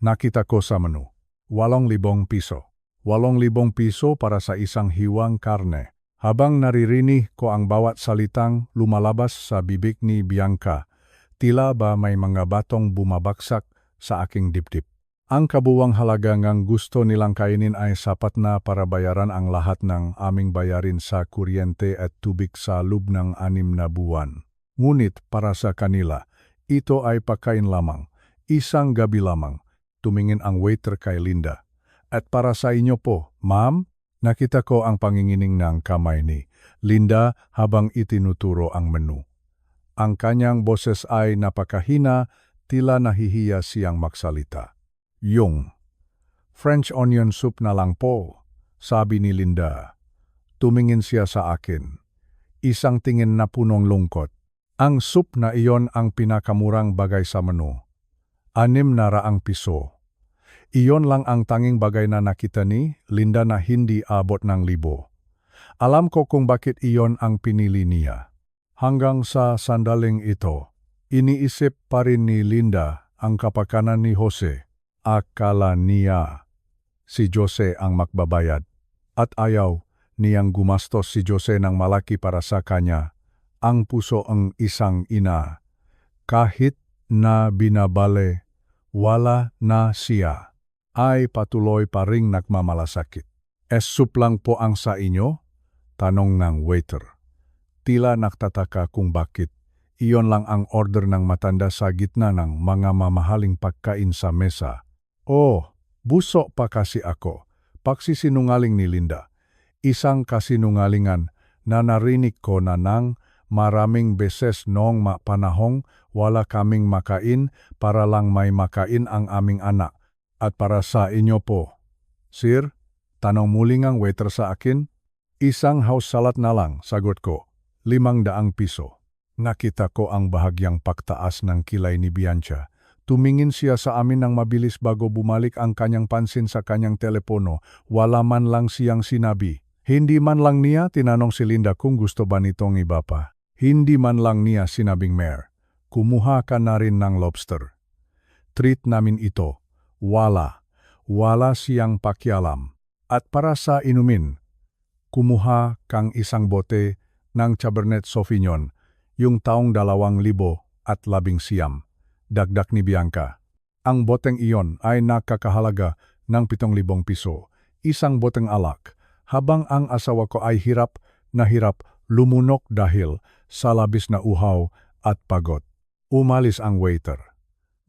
[SPEAKER 1] nakita ko sa menu, 8,000 piso. 8,000 piso para sa isang hiwang karne. Habang naririnig ko ang bawat salitang lumalabas sa bibig ni Bianca, tila ba may mga batong bumabagsak sa aking dibdib. Ang kabuwang halaga ng gusto nilang kainin ay sapat na para bayaran ang lahat ng aming bayarin sa kuryente at tubig sa loob ng 6 na buwan. Ngunit para sa kanila, ito ay pagkain lamang. Isang gabi lamang, tumingin ang waiter kay Linda. At para sa inyo po, ma'am, nakita ko ang pangingining ng kamay ni Linda habang itinuturo ang menu. Ang kanyang boses ay napakahina, tila nahihiya siyang magsalita. Yung French onion soup na lang po, sabi ni Linda. Tumingin siya sa akin. Isang tingin na punong lungkot. Ang soup na iyon ang pinakamurang bagay sa menu. 600 piso. Iyon lang ang tanging bagay na nakita ni Linda na hindi abot ng 1,000. Alam ko kung bakit iyon ang pinili niya. Hanggang sa sandaling ito, iniisip pa rin ni Linda ang kapakanan ni Jose. Akala niya si Jose ang magbabayad at ayaw niyang gumastos si Jose ng malaki para sa kanya. Ang puso ang isang ina. Kahit na binabale, wala na siya, ay patuloy pa ring nagmamalasakit. Soup lang po ang sa inyo? Tanong ng waiter. Tila nagtataka kung bakit iyon lang ang order ng matanda sa gitna ng mga mamahaling pagkain sa mesa. Oh, buso pa kasi ako. Pagsisinungaling ni Linda. Isang kasinungalingan na narinig ko na ng maraming beses noong panahong wala kaming makain para lang may makain ang aming anak. At para sa inyo po. Sir, tanong muli ng waiter sa akin. Isang house salad na lang, sagot ko. 500 piso. Nakita ko ang bahagyang pagtaas ng kilay ni Bianca. Tumingin siya sa amin ng mabilis bago bumalik ang kanyang pansin sa kanyang telepono. Wala man lang siyang sinabi. Hindi man lang niya tinanong si Linda kung gusto ba nitong iba pa. Hindi man lang niya sinabing, Mer, kumuha ka na rin ng lobster. Treat namin ito. Wala siyang pakialam. At para sa inumin, kumuha kang isang bote ng Cabernet Sauvignon, yung taong 2019, dagdag ni Bianca. Ang boteng iyon ay nakakahalaga ng 7,000 piso, isang boteng alak, habang ang asawa ko ay hirap na hirap lumunok dahil sa labis na uhaw at pagod. Umalis ang waiter.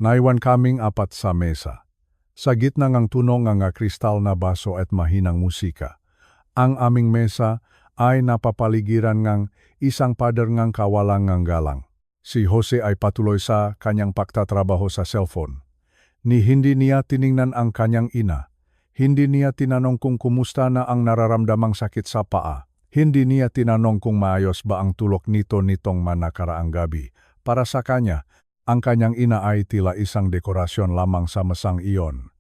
[SPEAKER 1] Naiwan kaming apat sa mesa. Sa gitna ng tunong nga kristal na baso at mahinang musika. Ang aming mesa ay napapaligiran ng isang pader ng kawalang ng galang. Si Jose ay patuloy sa kanyang pagtatrabaho sa cellphone. Hindi niya tiningnan ang kanyang ina. Hindi niya tinanong kung kumusta na ang nararamdamang sakit sa paa. Hindi niya tinanong kung maayos ba ang tulog nitong manakaraang gabi. Para sa kanya, ang kanyang ina ay tila isang dekorasyon lamang sa mesang iyon.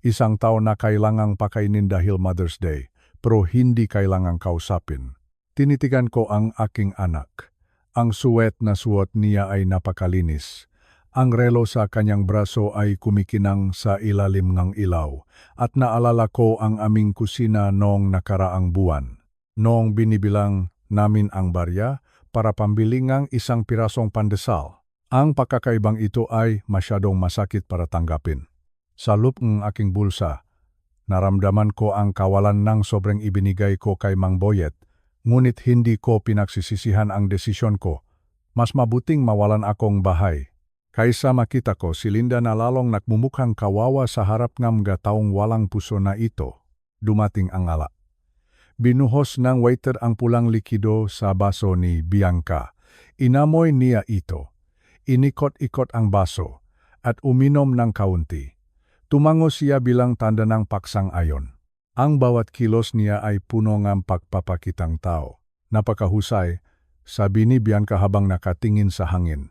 [SPEAKER 1] Isang tao na kailangang pakainin dahil Mother's Day, pero hindi kailangang kausapin. Tinitigan ko ang aking anak. Ang suwet na suot niya ay napakalinis. Ang relo sa kanyang braso ay kumikinang sa ilalim ng ilaw. At naalala ko ang aming kusina noong nakaraang buwan. Noong binibilang namin ang barya para pambili ng isang pirasong pandesal. Ang pagkakaibang ito ay masyadong masakit para tanggapin. Sa loob ng aking bulsa, naramdaman ko ang kawalan ng sobrang ibinigay ko kay Mang Boyet, ngunit hindi ko pinagsisisihan ang desisyon ko. Mas mabuting mawalan akong bahay. Kaysa makita ko si Linda na lalong nagmumukhang kawawa sa harap ng mga taong walang puso na ito. Dumating ang alak. Binuhos ng waiter ang pulang likido sa baso ni Bianca. Inamoy niya ito. Inikot-ikot ang baso at uminom ng kaunti. Tumango siya bilang tanda ng paksang-ayon. Ang bawat kilos niya ay puno ng pagpapakitang tao. Napakahusay, sabi ni Bianca habang nakatingin sa hangin.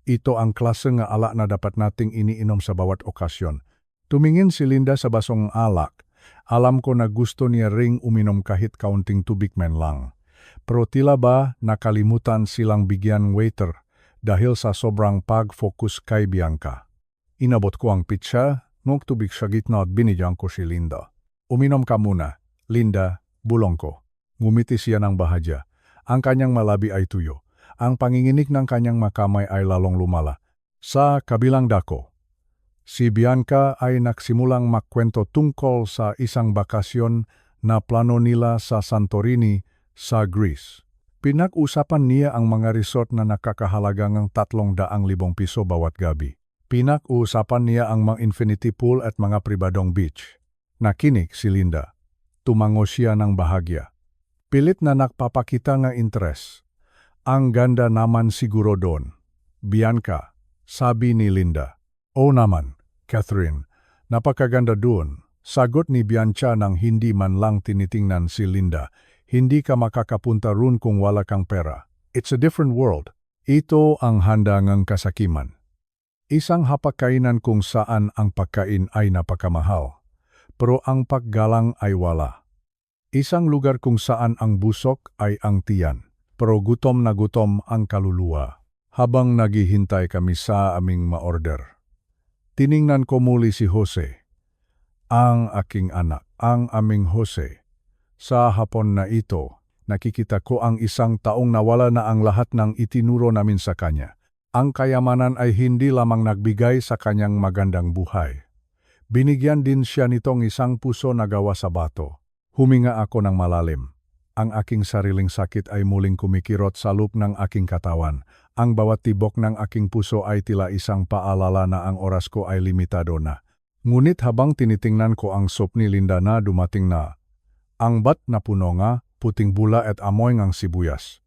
[SPEAKER 1] Ito ang klase ng alak na dapat nating iniinom sa bawat okasyon. Tumingin si Linda sa basong alak. Alam ko na gusto niya ring uminom kahit kaunting tubig man lang. Pero tila ba nakalimutan silang bigyan waiter dahil sa sobrang pag-focus kay Bianca. Inabot ko ang pitsa, ng tubig sa gitna at binigyan ko si Linda. Uminom ka muna, Linda, bulong ko. Ngumiti siya ng bahadya. Ang kanyang malabi ay tuyo. Ang panginginig ng kanyang makamay ay lalong lumala. Sa kabilang dako, si Bianca ay nagsimulang magkwento tungkol sa isang bakasyon na plano nila sa Santorini, sa Greece. Pinag-usapan niya ang mga resort na nakakahalaga ng 300,000 piso bawat gabi. Pinag-usapan niya ang mga infinity pool at mga pribadong beach. Nakinig si Linda. Tumango siya ng bahagya. Pilit na nagpapakita ng interes. Ang ganda naman siguro doon. Bianca, sabi ni Linda. Oo naman, Catherine. Napakaganda doon. Sagot ni Bianca nang hindi man lang tinitingnan si Linda. Hindi ka makakapunta roon kung wala kang pera. It's a different world. Ito ang handa ng kasakiman. Isang hapagkainan kung saan ang pagkain ay napakamahal. Pero ang paggalang ay wala. Isang lugar kung saan ang busok ay ang tiyan. Pero gutom na gutom ang kaluluwa. Habang naghihintay kami sa aming ma-order. Tiningnan ko muli si Jose. Ang aking anak, ang aming Jose. Sa hapon na ito, nakikita ko ang isang taong nawala na ang lahat ng itinuro namin sa kanya. Ang kayamanan ay hindi lamang nagbigay sa kanyang magandang buhay. Binigyan din siya nitong isang puso na gawa sa bato. Huminga ako ng malalim. Ang aking sariling sakit ay muling kumikirot sa loob ng aking katawan. Ang bawat tibok ng aking puso ay tila isang paalala na ang oras ko ay limitado na. Ngunit habang tinitingnan ko ang soup ni Linda na dumating na, ang bat na puno nga, puting bula at amoy ng sibuyas.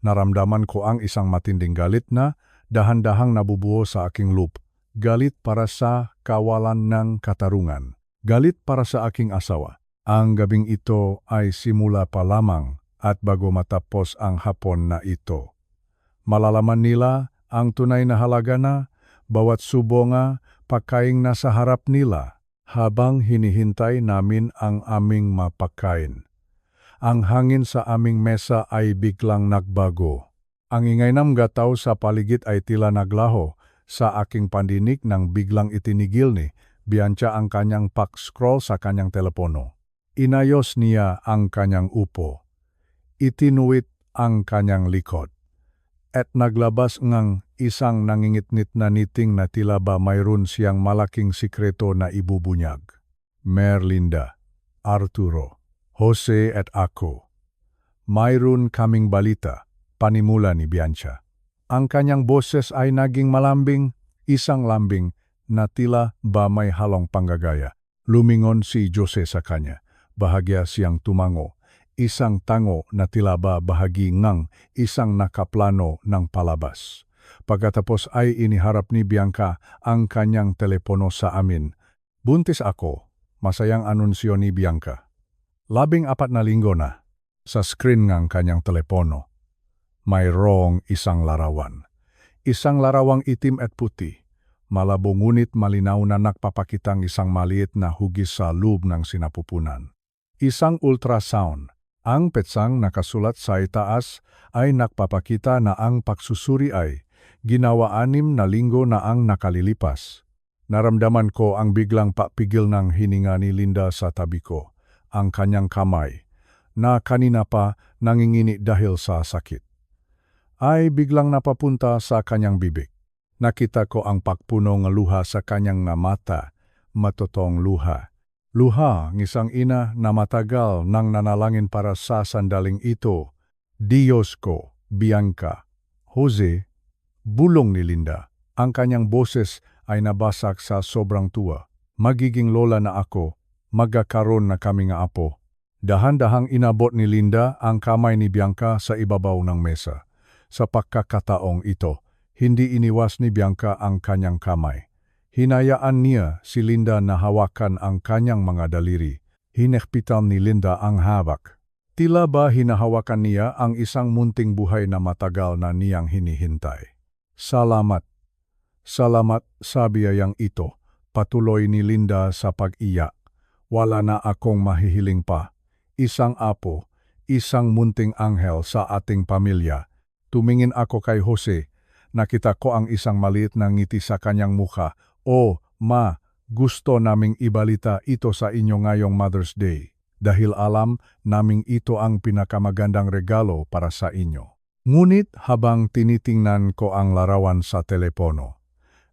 [SPEAKER 1] Naramdaman ko ang isang matinding galit na dahan-dahang nabubuo sa aking loop. Galit para sa kawalan ng katarungan. Galit para sa aking asawa. Ang gabing ito ay simula pa lamang at bago matapos ang hapon na ito. Malalaman nila ang tunay na halaga na bawat subo nga pagkaing nasa harap nila. Habang hinihintay namin ang aming mapakain. Ang hangin sa aming mesa ay biglang nagbago. Ang ingay ng gataw sa paligid ay tila naglaho sa aking pandinig nang biglang itinigil ni Bianca ang kanyang pack-scroll sa kanyang telepono. Inayos niya ang kanyang upo. Itinuwit ang kanyang likod. At naglabas ngang isang nangingitnit na niting na tila ba mayroon siyang malaking sikreto na ibubunyag. Merlinda, Arturo, Jose at ako. Mayroon kaming balita, panimula ni Bianca. Ang kanyang boses ay naging malambing, isang lambing na tila ba may halong panggagaya. Lumingon si Jose sa kanya. Bahagya siyang tumango. Isang tango na tila ba bahagi ngang isang nakaplano ng palabas. Pagkatapos ay iniharap ni Bianca ang kanyang telepono sa amin. Buntis ako, masayang anunsyo ni Bianca. 14 na linggo na. Sa screen ng kanyang telepono, mayroong isang larawan. Isang larawang itim at puti. Malabo ngunit malinaw na nagpapakitang isang maliit na hugis sa loob ng sinapupunan. Isang ultrasound. Ang petsang nakasulat sa itaas ay nagpapakita na ang pagsusuri ay ginawa 6 na linggo na ang nakalilipas. Naramdaman ko ang biglang papigil ng hininga ni Linda sa tabi ko. Ang kanyang kamay, na kanina pa nangingini dahil sa sakit, ay biglang napapunta sa kanyang bibig. Nakita ko ang pakpuno ng luha sa kanyang mata, matotong luha. Luha ng isang ina na matagal nang nanalangin para sa sandaling ito. Diyos ko, Bianca, Jose, bulong ni Linda. Ang kanyang boses ay nabasak sa sobrang tuwa. Magiging lola na ako, magkakaroon na kami nga apo. Dahan-dahang inabot ni Linda ang kamay ni Bianca sa ibabaw ng mesa. Sa pagkakataong ito, hindi iniwas ni Bianca ang kanyang kamay. Hinayaan niya si Linda na hawakan ang kanyang mga daliri. Hinekpitan ni Linda ang hawak. Tila ba hinahawakan niya ang isang munting buhay na matagal na niyang hinihintay. Salamat. Salamat sa biyayang ito, patuloy ni Linda sa pag-iyak. Wala na akong mahihiling pa. Isang apo, isang munting anghel sa ating pamilya. Tumingin ako kay Jose. Nakita ko ang isang maliit na ngiti sa kanyang mukha. Oh, ma, gusto naming ibalita ito sa inyo ngayong Mother's Day. Dahil alam naming ito ang pinakamagandang regalo para sa inyo. Ngunit habang tinitingnan ko ang larawan sa telepono,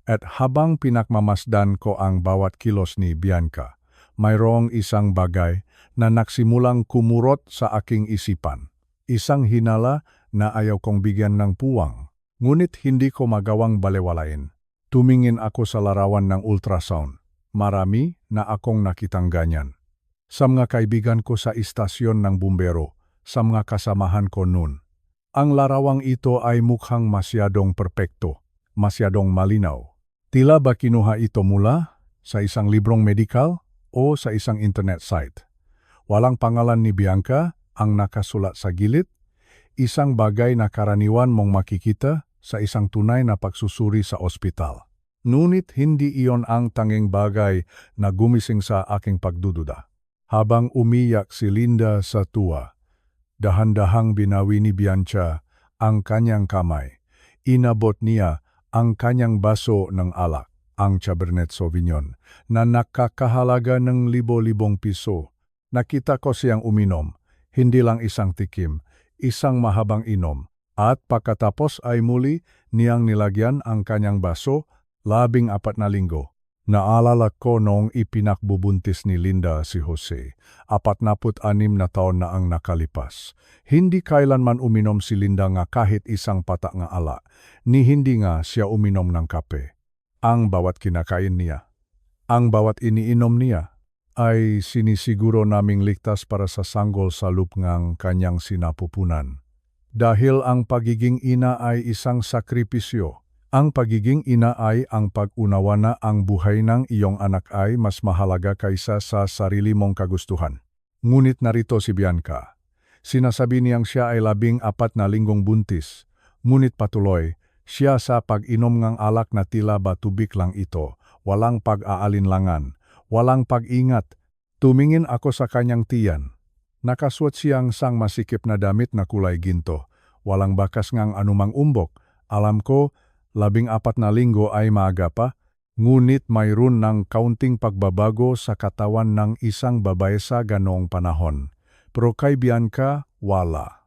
[SPEAKER 1] at habang pinakmamasdan ko ang bawat kilos ni Bianca, mayroong isang bagay na nagsimulang kumurot sa aking isipan. Isang hinala na ayaw kong bigyan ng puwang. Ngunit hindi ko magawang balewalain. Tumingin ako sa larawan ng ultrasound. Marami na akong nakitang ganyan. Sa mga kaibigan ko sa istasyon ng bumbero, sa mga kasamahan ko noon. Ang larawang ito ay mukhang masyadong perpekto, masyadong malinaw. Tila ba kinuha ito mula sa isang librong medikal o sa isang internet site. Walang pangalan ni Bianca ang nakasulat sa gilid, isang bagay na karaniwan mong makikita sa isang tunay na pagsusuri sa ospital. Ngunit hindi iyon ang tanging bagay na gumising sa aking pagdududa. Habang umiyak si Linda sa tuwa, dahan-dahang binawi ni Bianca ang kanyang kamay. Inabot niya ang kanyang baso ng alak, ang Cabernet Sauvignon, na nakakahalaga ng libo-libong piso. Nakita ko siyang uminom, hindi lang isang tikim, isang mahabang inom, at pagkatapos ay muli niyang nilagyan ang kanyang baso 14 na linggo. Naalala ko noong ipinakbubuntis ni Linda si Jose, 46 na taon na ang nakalipas. Hindi kailanman uminom si Linda nga kahit isang patak nga ala, ni hindi nga siya uminom ng kape. Ang bawat kinakain niya, ang bawat iniinom niya, ay sinisiguro naming ligtas para sa sanggol sa loob ng kanyang sinapupunan. Dahil ang pagiging ina ay isang sakripisyo, ang pagiging ina ay ang pag-unawa na ang buhay ng iyong anak ay mas mahalaga kaysa sa sarili mong kagustuhan. Ngunit narito si Bianca. Sinasabi niyang siya ay 14 na linggong buntis, ngunit patuloy siya sa pag-inom ng alak na tila ba tubig lang ito, walang pag-aalinlangan. Walang pag-ingat. Tumingin ako sa kanyang tiyan. Nakasuot siyang sang masikip na damit na kulay ginto. walang bakas ngang anumang umbok. Alam ko, 14 na linggo ay maaga pa, ngunit mayroon ng kaunting pagbabago sa katawan ng isang babae sa ganoong panahon. Pero kay Bianca, wala.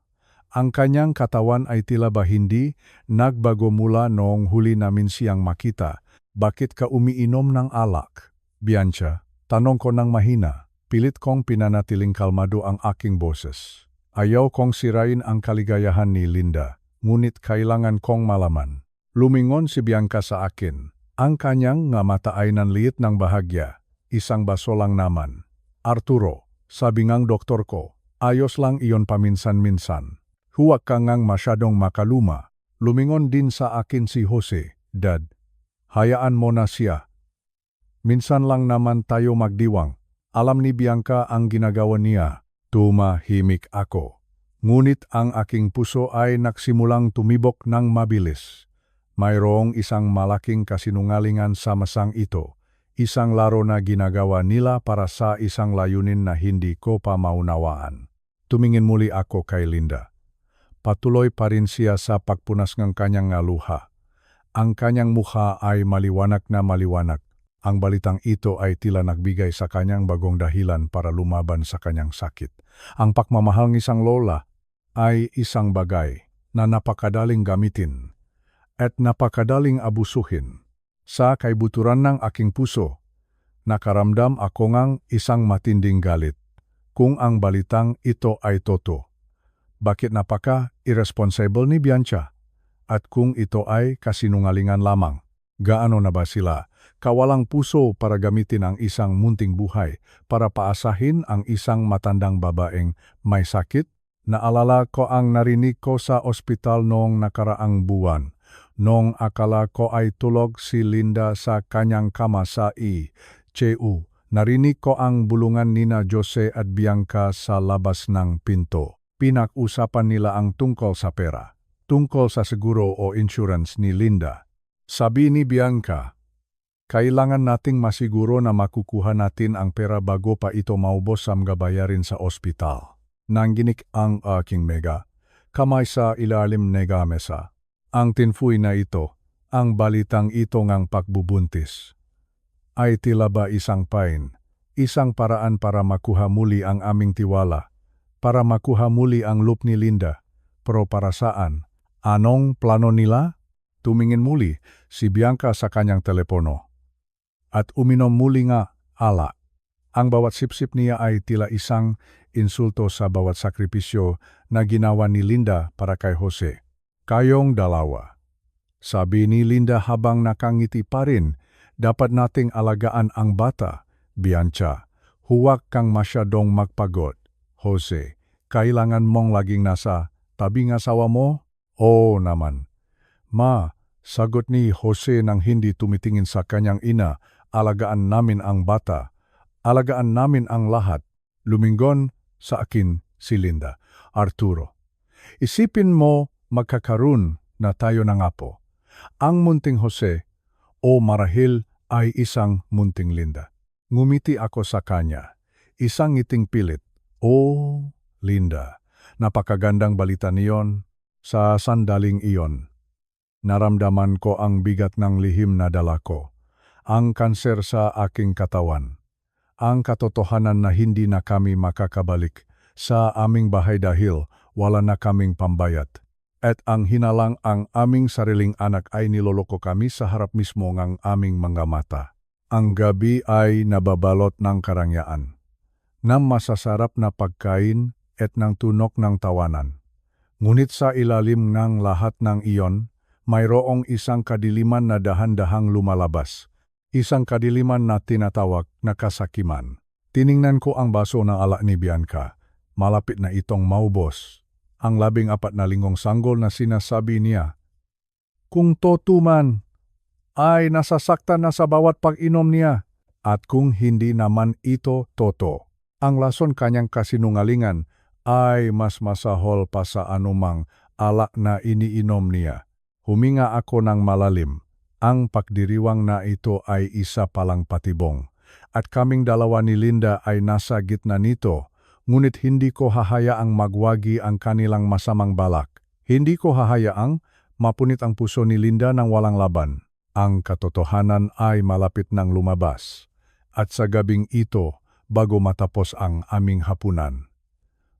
[SPEAKER 1] Ang kanyang katawan ay tila ba hindi nagbago mula noong huli namin siyang makita. Bakit ka umiinom ng alak? Bianca, tanong ko ng mahina. Pilit kong pinanatiling kalmado ang aking boses. Ayaw kong sirain ang kaligayahan ni Linda, ngunit kailangan kong malaman. Lumingon si Bianca sa akin. Ang kanyang nga mata ay nanliit ng bahagya. Isang baso lang naman. Arturo, sabi ngang doktor ko, ayos lang iyon paminsan-minsan. Huwag ka ngang masyadong makaluma. Lumingon din sa akin si Jose. Dad, hayaan mo na siya. Minsan lang naman tayo magdiwang. Alam ni Bianca ang ginagawa niya. Tumahimik ako. Ngunit ang aking puso ay nagsimulang tumibok ng mabilis. Mayroong isang malaking kasinungalingan sa masang ito. Isang laro na ginagawa nila para sa isang layunin na hindi ko pa maunawaan. Tumingin muli ako kay Linda. Patuloy pa rin siya sa pagpunas ng kanyang luha. Ang kanyang mukha ay maliwanag na maliwanag. Ang balitang ito ay tila nagbigay sa kanyang bagong dahilan para lumaban sa kanyang sakit. Ang pagmamahal ng isang lola ay isang bagay na napakadaling gamitin at napakadaling abusuhin. Sa kaibuturan ng aking puso, nakaramdam ako ngang isang matinding galit kung ang balitang ito ay totoo. Bakit napaka-irresponsible ni Bianca? At kung ito ay kasinungalingan lamang, gaano na ba sila kawalang puso para gamitin ang isang munting buhay para paasahin ang isang matandang babaeng may sakit? Naalala ko ang narinig ko sa ospital noong nakaraang buwan. Noong akala ko ay tulog si Linda sa kanyang kama sa ICU, narinig ko ang bulungan nina Jose at Bianca sa labas ng pinto. Pinag-usapan nila ang tungkol sa pera, tungkol sa seguro o insurance ni Linda. Sabi ni Bianca, kailangan nating masiguro na makukuha natin ang pera bago pa ito maubos sa mga bayarin sa ospital. Nangginik ang aking mega, kamay sa ilalim ng mesa. Ang tinfuy na ito, ang balitang ito ngang pagbubuntis, ay tila ba isang pain, isang paraan para makuha muli ang aming tiwala, para makuha muli ang loop ni Linda. Pero para saan? Anong plano nila? Tumingin muli si Bianca sa kanyang telepono. At uminom muli nga alak. Ang bawat sipsip niya ay tila isang insulto sa bawat sakripisyo na ginawa ni Linda para kay Jose. Kayong dalawa, sabi ni Linda habang nakangiti pa rin, dapat nating alagaan ang bata. Bianca, huwag kang masyadong magpagod. Jose, kailangan mong laging nasa tabi ng asawa mo? Oo naman. Ma, sagot ni Jose nang hindi tumitingin sa kanyang ina, alagaan namin ang bata. Alagaan namin ang lahat. Lumingon sa akin si Linda. Arturo, isipin mo magkakaroon na tayo ng apo. Ang munting Jose o marahil ay isang munting Linda. Ngumiti ako sa kanya. Isang ngiting pilit. Oh, Linda, napakagandang balita niyon. Sa sandaling iyon, naramdaman ko ang bigat ng lihim na dala ko. Ang kanser sa aking katawan. Ang katotohanan na hindi na kami makakabalik sa aming bahay dahil wala na kaming pambayad. At ang hinalang ang aming sariling anak ay niloloko kami sa harap mismo ng aming mga mata. Ang gabi ay nababalot ng karangyaan, ng masasarap na pagkain at ng tunok ng tawanan. Ngunit sa ilalim ng lahat ng iyon, mayroong isang kadiliman na dahan-dahang lumalabas. Isang kadiliman na tinatawag na kasakiman. Tiningnan ko ang baso ng alak ni Bianca. Malapit na itong maubos. Ang 14 na linggong sanggol na sinasabi niya. Kung totoo man, ay nasasaktan na sa bawat pag-inom niya. At kung hindi naman ito totoo, ang lason kanyang kasinungalingan ay mas masahol pa sa anumang alak na iniinom niya. Huminga ako ng malalim. Ang pagdiriwang na ito ay isa palang patibong. At kaming dalawa ni Linda ay nasa gitna nito, ngunit hindi ko hahayaang magwagi ang kanilang masamang balak. Hindi ko hahayaang mapunit ang puso ni Linda ng walang laban. Ang katotohanan ay malapit nang lumabas. At sa gabing ito, bago matapos ang aming hapunan,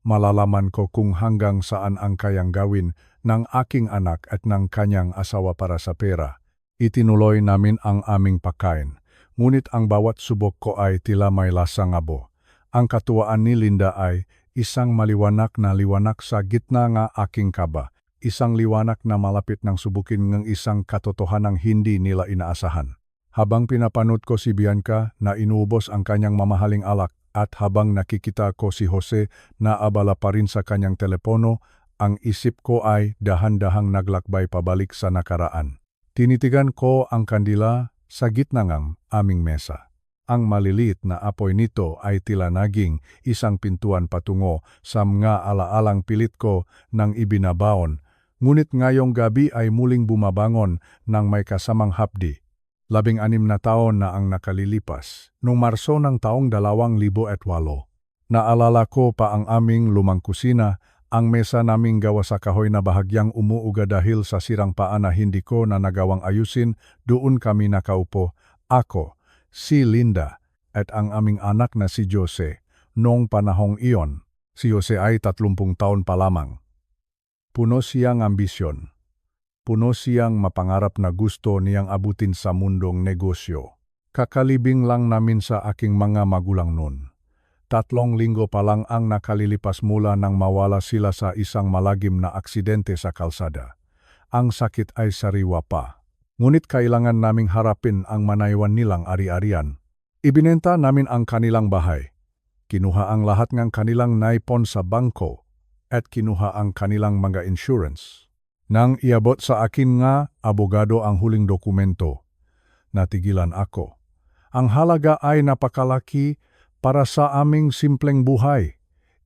[SPEAKER 1] malalaman ko kung hanggang saan ang kayang gawin ng aking anak at ng kanyang asawa para sa pera. Itinuloy namin ang aming pagkain, ngunit ang bawat subok ko ay tila may lasang abo. Ang katuwaan ni Linda ay isang maliwanag na liwanag sa gitna ng aking kaba. Isang liwanag na malapit ng subukin ng isang katotohanang hindi nila inaasahan. Habang pinapanood ko si Bianca na inuubos ang kanyang mamahaling alak at habang nakikita ko si Jose na abala pa rin sa kanyang telepono, ang isip ko ay dahan-dahang naglakbay pabalik sa nakaraan. Tinitigan ko ang kandila sa gitna ng aming mesa. Ang maliliit na apoy nito ay tila naging isang pintuan patungo sa mga alaalang pilit ko nang ibinabaon. Ngunit ngayong gabi ay muling bumabangon ng may kasamang hapdi. 16 na taon na ang nakalilipas. Noong Marso ng taong 2008, naalala ko pa ang aming lumang kusina, ang mesa naming gawa sa kahoy na bahagyang umuuga dahil sa sirang paa na hindi ko na nagawang ayusin. Doon kami nakaupo, ako, si Linda, at ang aming anak na si Jose. Noong panahong iyon, si Jose ay 30 taon pa lamang. Puno siyang ambisyon. Puno siyang mapangarap na gusto niyang abutin sa mundong negosyo. Kakalibing lang namin sa aking mga magulang noon. 3 linggo pa lang ang nakalilipas mula nang mawala sila sa isang malagim na aksidente sa kalsada. Ang sakit ay sariwa pa. Ngunit kailangan naming harapin ang manaywan nilang ari-arian. Ibinenta namin ang kanilang bahay. Kinuha ang lahat ng kanilang naipon sa bangko at kinuha ang kanilang mga insurance. Nang iabot sa akin nga abogado ang huling dokumento, natigilan ako. Ang halaga ay napakalaki para sa aming simpleng buhay.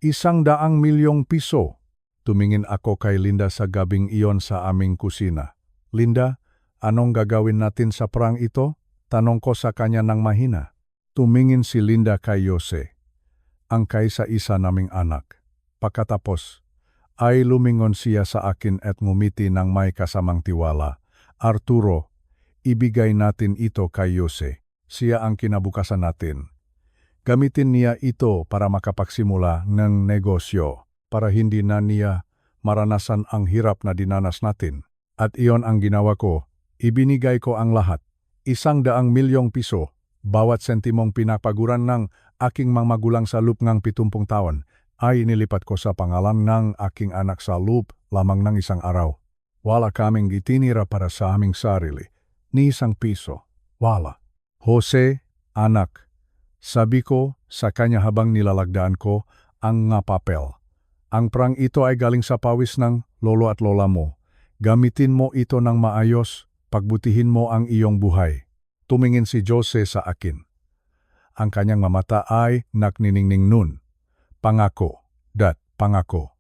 [SPEAKER 1] 100 milyong piso. Tumingin ako kay Linda sa gabing iyon sa aming kusina. Linda, anong gagawin natin sa perang ito? Tanong ko sa kanya ng mahina. Tumingin si Linda kay Jose, ang kaisa-isa naming anak. Pagkatapos, ay lumingon siya sa akin at ngumiti ng may kasamang tiwala. Arturo, ibigay natin ito kay Jose. Siya ang kinabukasan natin. Gamitin niya ito para makapagsimula ng negosyo, para hindi na niya maranasan ang hirap na dinanas natin. At iyon ang ginawa ko. Ibinigay ko ang lahat. 100 milyong piso, bawat sentimong pinapaguran ng aking mga magulang sa loob ng 70 taon, ay nilipat ko sa pangalan ng aking anak sa loob lamang ng 1 araw. Wala kaming itinira para sa aming sarili, ni 1 piso. Wala. Jose, anak, sabi ko sa kanya habang nilalagdaan ko ang nga papel. Ang perang ito ay galing sa pawis ng lolo at lola mo. Gamitin mo ito ng maayos, pagbutihin mo ang iyong buhay. Tumingin si Jose sa akin. Ang kanyang mamata ay nakniningning nun. Pangako, Dad, pangako.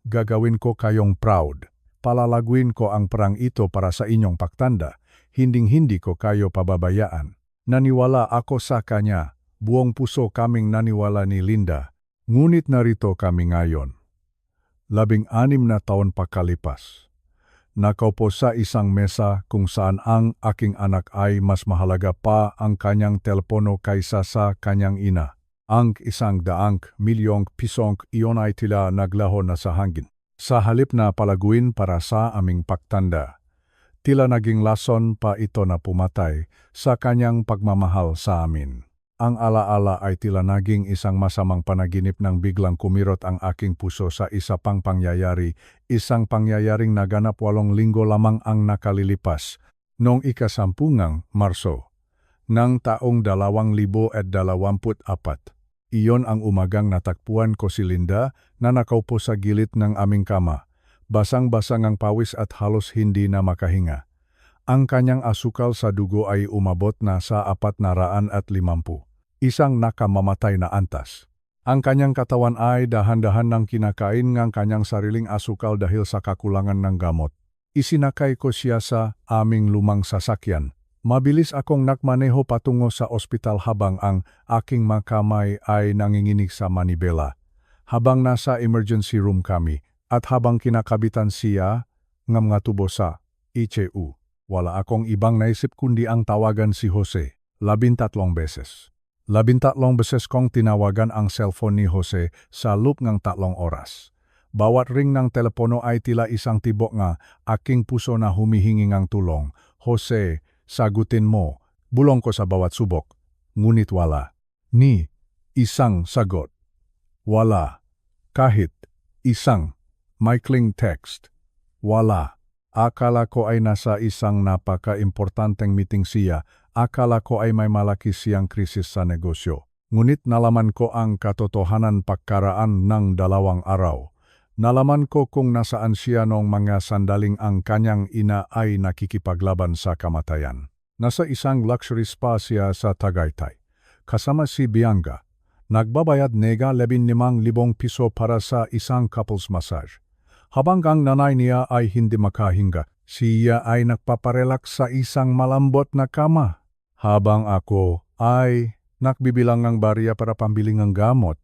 [SPEAKER 1] Gagawin ko kayong proud. Palalaguin ko ang perang ito para sa inyong pagtanda. Hinding-hindi ko kayo pababayaan. Naniwala ako sa kanya. Buong puso kaming naniwala ni Linda. Ngunit narito kami ngayon. 16 na taon pakalipas. Nakaupo sa isang mesa kung saan ang aking anak ay mas mahalaga pa ang kanyang telepono kaysa sa kanyang ina. Ang 100 milyong pisong iyon ay tila naglaho na sa hangin. Sa halip na palaguin para sa aming pagtanda, tila naging lason pa ito na pumatay sa kanyang pagmamahal sa amin. Ang alaala ay tila naging isang masamang panaginip nang biglang kumirot ang aking puso sa isa pang pangyayari, isang pangyayaring naganap 8 linggo lamang ang nakalilipas, noong 10 Marso, ng taong 2024. Iyon ang umagang natagpuan ko si Linda na nakaupo sa gilid ng aming kama, basang-basang ang pawis at halos hindi na makahinga. Ang kanyang asukal sa dugo ay umabot na sa 450, isang nakamamatay na antas. Ang kanyang katawan ay dahan-dahan nang kinakain ng kanyang sariling asukal dahil sa kakulangan ng gamot. Isinakay ko siya sa aming lumang sasakyan. Mabilis akong nakmaneho patungo sa ospital habang ang aking mga kamay ay nanginginig sa manibela. Habang nasa emergency room kami, At habang kinakabitan siya, ngam nga tubo sa ICU. Wala akong ibang naisip kundi ang tawagan si Jose. 13 beses. 13 beses kong tinawagan ang cellphone ni Jose sa loob ng 3 oras. Bawat ring ng telepono ay tila isang tibok nga aking puso na humihingi ng tulong. Jose, sagutin mo. Bulong ko sa bawat subok. Ngunit wala. Ni isang sagot. Wala. Kahit isang maikling text. Wala. Akala ko ay nasa isang napaka-importanteng meeting siya. Akala ko ay may malaki siyang krisis sa negosyo. Ngunit nalaman ko ang katotohanan pagkaraan ng 2 araw. Nalaman ko kung nasaan siya noong mga sandaling ang kanyang ina ay nakikipaglaban sa kamatayan. Nasa isang luxury spa siya sa Tagaytay. Kasama si Bianca. Nagbabayad nega 15,000 piso para sa isang couples massage. Habang ang nanay niya ay hindi makahinga, siya ay nagpaparelax sa isang malambot na kama. Habang ako ay nakbibilang ng barya para pambili ng gamot,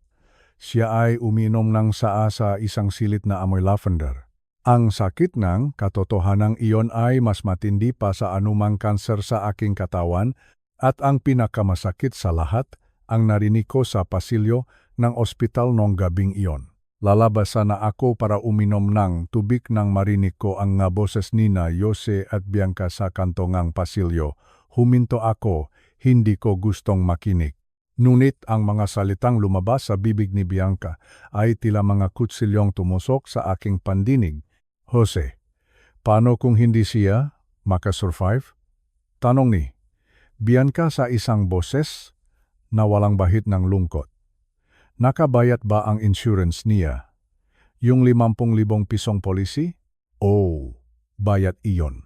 [SPEAKER 1] siya ay uminom ng saa sa isang silit na amoy lavender. Ang sakit ng katotohanang iyon ay mas matindi pa sa anumang kanser sa aking katawan at ang pinakamasakit sa lahat, ang narinig ko sa pasilyo ng ospital noong gabing iyon. Lalabasan na ako para uminom ng tubig nang marinig ko ang nga boses nina Jose at Bianca sa kantongang pasilyo. Huminto ako, hindi ko gustong makinig. Ngunit ang mga salitang lumabas sa bibig ni Bianca ay tila mga kutsilyong tumusok sa aking pandinig. Jose, paano kung hindi siya makasurvive? Tanong ni Bianca sa isang boses na walang bahid ng lungkot. Nakabayad ba ang insurance niya? Yung 50,000 pisong policy? Oh, bayad iyon.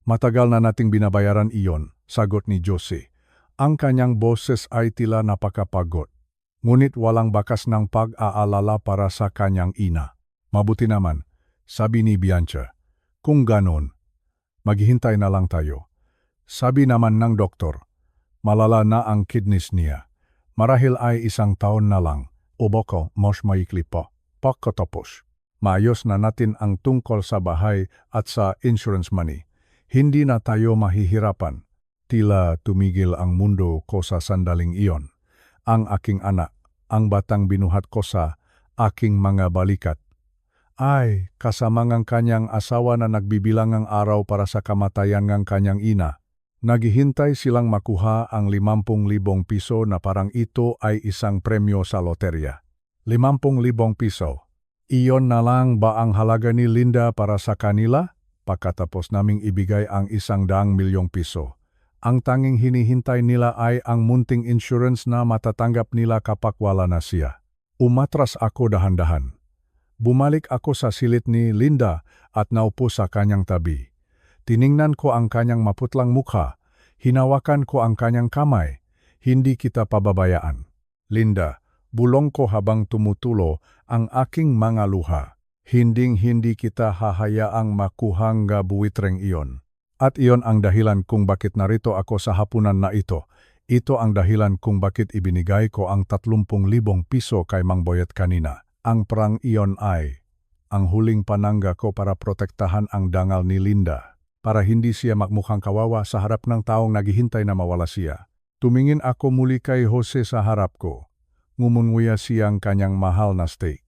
[SPEAKER 1] Matagal na nating binabayaran iyon, sagot ni Jose. Ang kanyang boses ay tila napakapagod. Ngunit walang bakas ng pag-aalala para sa kanyang ina. Mabuti naman, sabi ni Bianca. Kung ganon, maghihintay na lang tayo. Sabi naman ng doktor, malala na ang kidneys niya. Marahil ay 1 taon na lang, uboko mas maikli pa. Pagkatapos, maayos na natin ang tungkol sa bahay at sa insurance money. Hindi na tayo mahihirapan. Tila tumigil ang mundo ko sa sandaling iyon. Ang aking anak, ang batang binuhat ko sa aking mga balikat, ay kasama ng kanyang asawa na nagbibilang ng araw para sa kamatayan ng kanyang ina. Naghihintay silang makuha ang 50,000 piso na parang ito ay isang premyo sa loterya. 50,000 piso. Iyon na lang ba ang halaga ni Linda para sa kanila? Pagkatapos naming ibigay ang 100,000,000 piso. Ang tanging hinihintay nila ay ang munting insurance na matatanggap nila kapag wala na siya. Umatras ako dahan-dahan. Bumalik ako sa silid ni Linda at naupo sa kanyang tabi. Tiningnan ko ang kanyang maputlang mukha, hinawakan ko ang kanyang kamay, hindi kita pababayaan. Linda, bulong ko habang tumutulo ang aking mga luha. Hinding-hindi kita hahayaang makuhang buwitreng iyon. At iyon ang dahilan kung bakit narito ako sa hapunan na ito. Ito ang dahilan kung bakit ibinigay ko ang 30,000 piso kay Mang Boyet kanina. Ang perang iyon ay ang huling panangga ko para protektahan ang dangal ni Linda. Para hindi siya magmukhang kawawa sa harap ng taong naghihintay na mawala siya. Tumingin ako muli kay Jose sa harap ko. Ngumunguya siyang kanyang mahal na steak.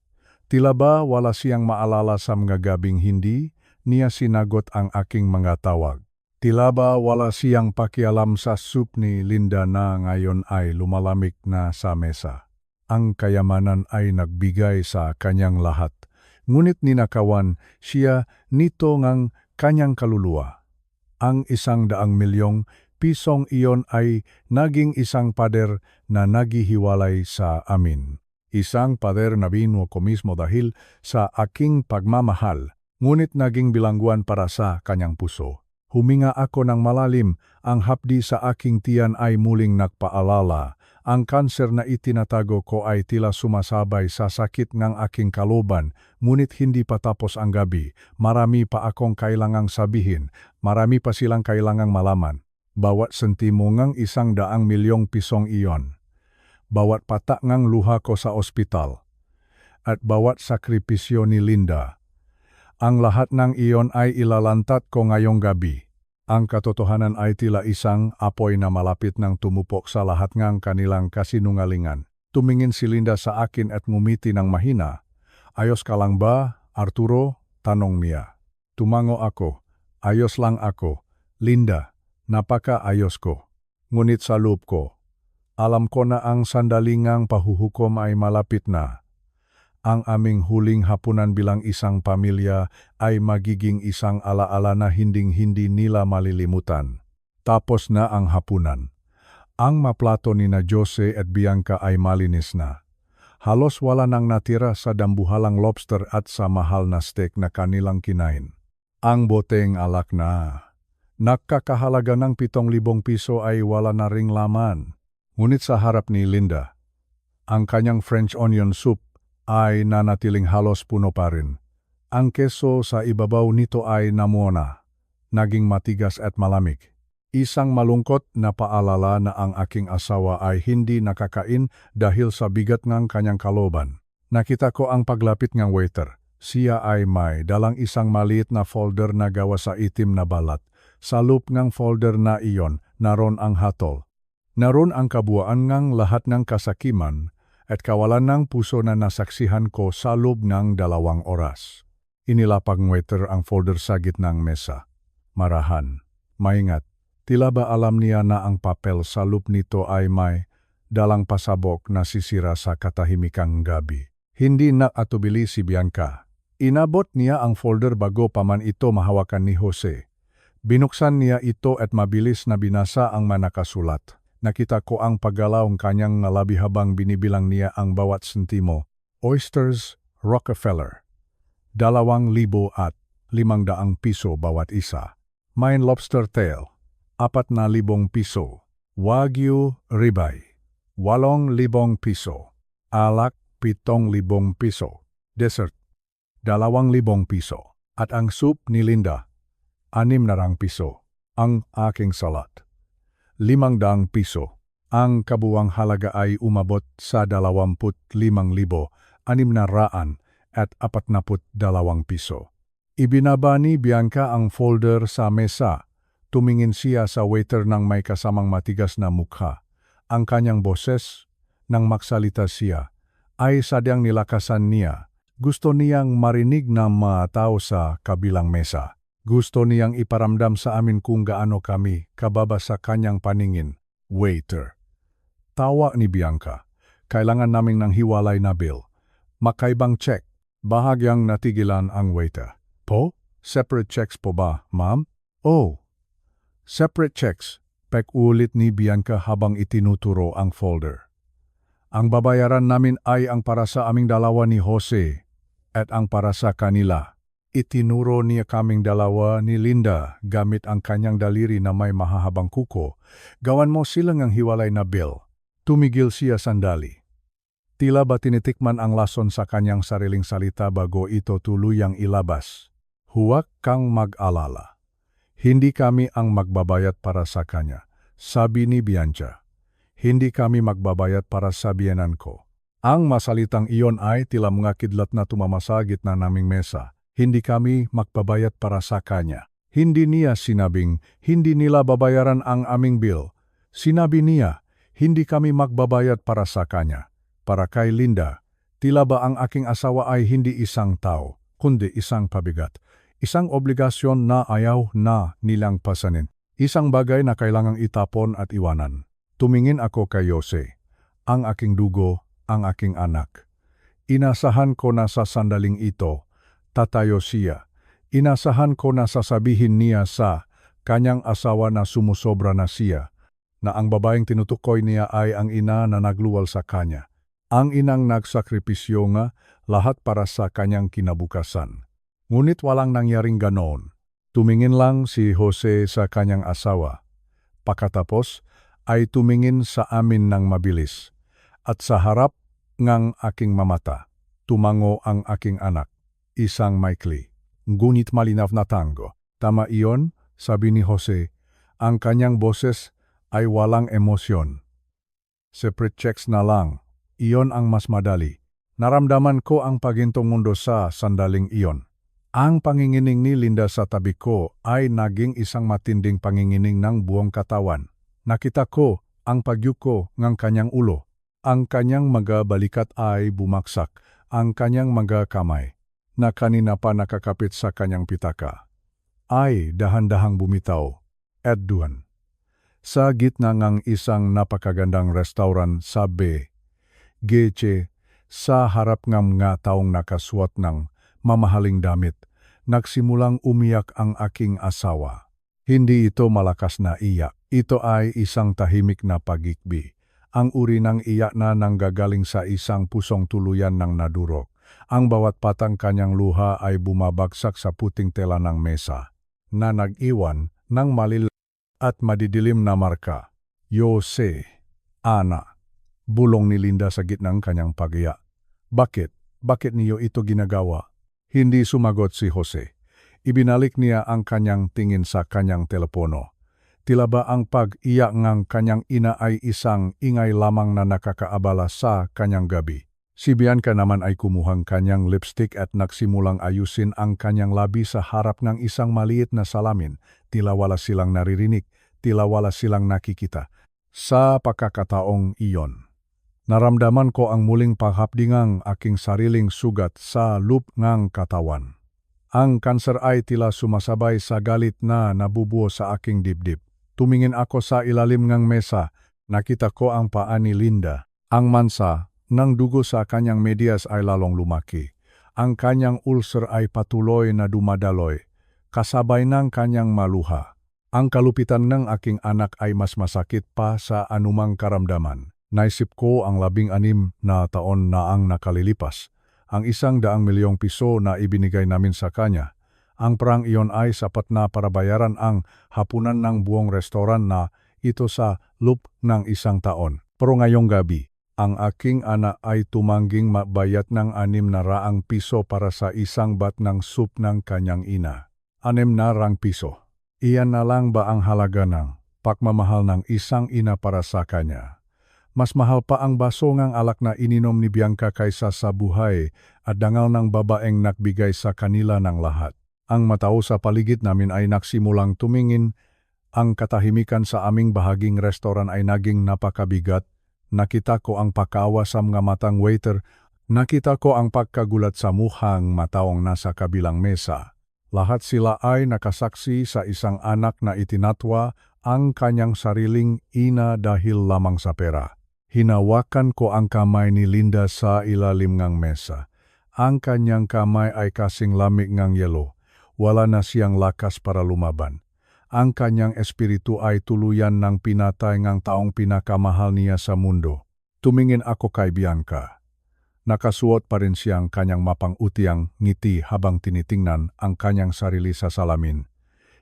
[SPEAKER 1] Tila ba wala siyang maalala sa mga gabing hindi niya sinagot ang aking mga tawag. Tila ba wala siyang pakialam sa soup ni Linda na ngayon ay lumalamig na sa mesa. Ang kayamanan ay nagbigay sa kanyang lahat. Ngunit ninakawan siya nito ngang kanyang kaluluwa. Ang 100,000,000 pisong iyon ay naging isang pader na naghihiwalay sa amin. Isang pader na binuo ko mismo dahil sa aking pagmamahal, ngunit naging bilangguan para sa kanyang puso. Huminga ako ng malalim, ang hapdi sa aking tiyan ay muling nagpaalala. Ang kanser na itinatago ko ay tila sumasabay sa sakit ng aking kalooban, ngunit hindi pa tapos ang gabi. Marami pa akong kailangang sabihin, marami pa silang kailangang malaman. Bawat sentimo ngang 100,000,000 pisong iyon. Bawat patak ngang luha ko sa ospital. at bawat sakripisyo ni Linda. Ang lahat ng iyon ay ilalantat ko ngayong gabi. Ang katotohanan ay tila isang apoy na malapit nang tumupok sa lahat ng kanilang kasinungalingan. Tumingin si Linda sa akin at ngumiti ng mahina. Ayos ka lang ba, Arturo? Tanong niya. Tumango ako. Ayos lang ako. Linda, napaka-ayos ko. Ngunit sa loob ko, alam ko na ang sandalingang pahuhukom ay malapit na. Ang aming huling hapunan bilang isang pamilya ay magiging isang alaala na hinding-hindi nila malilimutan. Tapos na ang hapunan. Ang maplato ni na Jose at Bianca ay malinis na. Halos wala nang natira sa dambuhalang lobster at sa mahal na steak na kanilang kinain. Ang boteng alak na. Nakakahalaga ng 7,000 piso ay wala na ring laman. Ngunit sa harap ni Linda, ang kanyang French onion soup ay nanatiling halos puno pa rin. Ang keso sa ibabaw nito ay namuona, naging matigas at malamig. Isang malungkot na paalala na ang aking asawa ay hindi nakakain dahil sa bigat ng kanyang kalooban. Nakita ko ang paglapit ng waiter. Siya ay may dalang isang maliit na folder na gawa sa itim na balat. Sa loob ng folder na iyon, naroon ang hatol. Naroon ang kabuuan ng lahat ng kasakiman at kawalan ng puso na nasaksihan ko sa loob ng 2 oras. Inilapag ng waiter ang folder sa gitnang mesa. Marahan, maingat. Tila ba alam niya na ang papel sa loob nito ay may dalang pasabog na sisira sa katahimikang gabi. Hindi nakatubili si Bianca. Inabot niya ang folder bago pa man ito mahawakan ni Jose. Binuksan niya ito at mabilis na binasa ang manakasulat. Nakita ko ang paggalaw ng kanyang ngalabi habang binibilang niya ang bawat sentimo. Oysters Rockefeller. 2,500 piso bawat isa. Main lobster tail. 4,000 piso. Wagyu ribeye. 8,000 piso. Alak 7,000 piso. Dessert 2,000 piso. At ang soup ni Linda 600 piso. Ang aking salad 500 piso. Ang kabuang halaga ay umabot sa 25,642 piso. Ibinaba ni Bianca ang folder sa mesa. Tumingin siya sa waiter ng may kasamang matigas na mukha. Ang kanyang boses, nang magsalita siya, ay sadyang nilakasan niya. Gusto niyang marinig na mga tao sa kabilang mesa. Gusto niyang iparamdam sa amin kung gaano kami kababa sa kanyang paningin. Waiter. Tawa ni Bianca. Kailangan naming ng hiwalay na bill. Makaibang check. Bahagyang natigilan ang waiter. Po? Separate checks po ba, ma'am? Oh. Separate checks, pag-ulit ni Bianca habang itinuturo ang folder. Ang babayaran namin ay ang para sa aming dalawa ni Jose at ang para sa kanila. Itinuro niya kaming dalawa ni Linda gamit ang kanyang daliri na may mahahabang kuko. Gawan mo silang ang hiwalay na bill. Tumigil siya sandali. Tila ba tinitikman ang lason sa kanyang sariling salita bago ito tuluyang ilabas. Huwag kang mag-alala. Hindi kami ang magbabayad para sa kanya, sabi ni Bianca. Hindi kami magbabayad para sa biyenan ko. Ang masalitang iyon ay tila mga kidlat na tumamasa gitna naming mesa. Hindi kami magbabayad para sa kanya. Hindi niya sinabing, hindi nila babayaran ang aming bill. Sinabi niya, hindi kami magbabayad para sa kanya. Para kay Linda, tila ba ang aking asawa ay hindi isang tao, kundi isang pabigat. Isang obligasyon na ayaw na nilang pasanin. Isang bagay na kailangang itapon at iwanan. Tumingin ako kay Jose. Ang aking dugo, ang aking anak. Inasahan ko na sa sandaling ito, tatayo siya. Inasahan ko na sasabihin niya sa kanyang asawa na sumusobra na siya, na ang babaeng tinutukoy niya ay ang ina na nagluwal sa kanya. Ang inang nagsakripisyo nga lahat para sa kanyang kinabukasan. Ngunit walang nangyaring ganoon. Tumingin lang si Jose sa kanyang asawa. Pagkatapos ay tumingin sa amin ng mabilis. At sa harap ng aking mamata, tumango ang aking anak, isang maikli, ngunit malinaw na tango. Tama iyon, sabi ni Jose, ang kanyang boses ay walang emosyon. Separate checks na lang, iyon ang mas madali. Naramdaman ko ang pagintong mundo sa sandaling iyon. Ang pangingining ni Linda sa tabi ko ay naging isang matinding pangingining ng buong katawan. Nakita ko ang pagyuko ng kanyang ulo. Ang kanyang mga balikat ay bumaksak. Ang kanyang mga kamay, na kanina pa nakakapit sa kanyang pitaka, ay dahan-dahang bumitaw at duwan. Sa gitna ng isang napakagandang restaurant sa BGC, sa harap ng mga taong nakasuot ng mamahaling damit, nagsimulang umiyak ang aking asawa. Hindi ito malakas na iyak. Ito ay isang tahimik na pagikbi. Ang uri ng iyak na nanggagaling sa isang pusong tuluyan ng nadurog. Ang bawat patang kanyang luha ay bumabagsak sa puting tela ng mesa, na nag-iwan ng malil at madidilim na marka. Jose, Ana, bulong ni Linda sa gitnang kanyang pag-iyak. Bakit? Bakit niyo ito ginagawa? Hindi sumagot si Jose. Ibinalik niya ang kanyang tingin sa kanyang telepono. Tila ba ang pag-iyak ng kanyang ina ay isang ingay lamang na nakakaabala sa kanyang gabi. Si Bianca naman ay kumuhang kanyang lipstick at nagsimulang ayusin ang kanyang labi sa harap ng isang maliit na salamin. Tila wala silang naririnig, tila wala silang nakikita. Sa pagkakataong iyon, naramdaman ko ang muling paghapdingang aking sariling sugat sa loob ng katawan. Ang kanser ay tila sumasabay sa galit na nabubuo sa aking dibdib. Tumingin ako sa ilalim ng mesa, nakita ko ang paa ni Linda. Ang mansa ng dugo sa kanyang medyas ay lalong lumaki. Ang kanyang ulcer ay patuloy na dumadaloy, kasabay ng kanyang maluha. Ang kalupitan ng aking anak ay mas masakit pa sa anumang karamdaman. Naisip ko ang 16 na taon na ang nakalilipas. Ang 100 milyong piso na ibinigay namin sa kanya. Ang perang iyon ay sapat na para bayaran ang hapunan ng buong restoran na ito sa loob ng 1 taon. Pero ngayong gabi, ang aking anak ay tumangging mabayad ng 600 piso para sa isang bat ng soup ng kanyang ina. 600 piso. Iyan na lang ba ang halaga ng pagmamahal ng isang ina para sa kanya? Mas mahal pa ang baso ng alak na ininom ni Bianca kaysa sa buhay at dangal ng babaeng nagbigay sa kanila ng lahat. Ang matao sa paligid namin ay nagsimulang tumingin. Ang katahimikan sa aming bahaging restoran ay naging napakabigat. Nakita ko ang pagkaawa sa mga matang waiter. Nakita ko ang pagkagulat sa mukhang mataong nasa kabilang mesa. Lahat sila ay nakasaksi sa isang anak na itinatwa ang kanyang sariling ina dahil lamang sa pera. Hinawakan ko ang kamay ni Linda sa ilalim ng mesa. Ang kanyang kamay ay kasing lamig ng yelo. Wala na siyang lakas para lumaban. Ang kanyang espiritu ay tuluyan ng pinatay ng taong pinakamahal niya sa mundo. Tumingin ako kay Bianca. Nakasuot pa rin siyang kanyang mapang-utiang ngiti habang tinitingnan ang kanyang sarili sa salamin.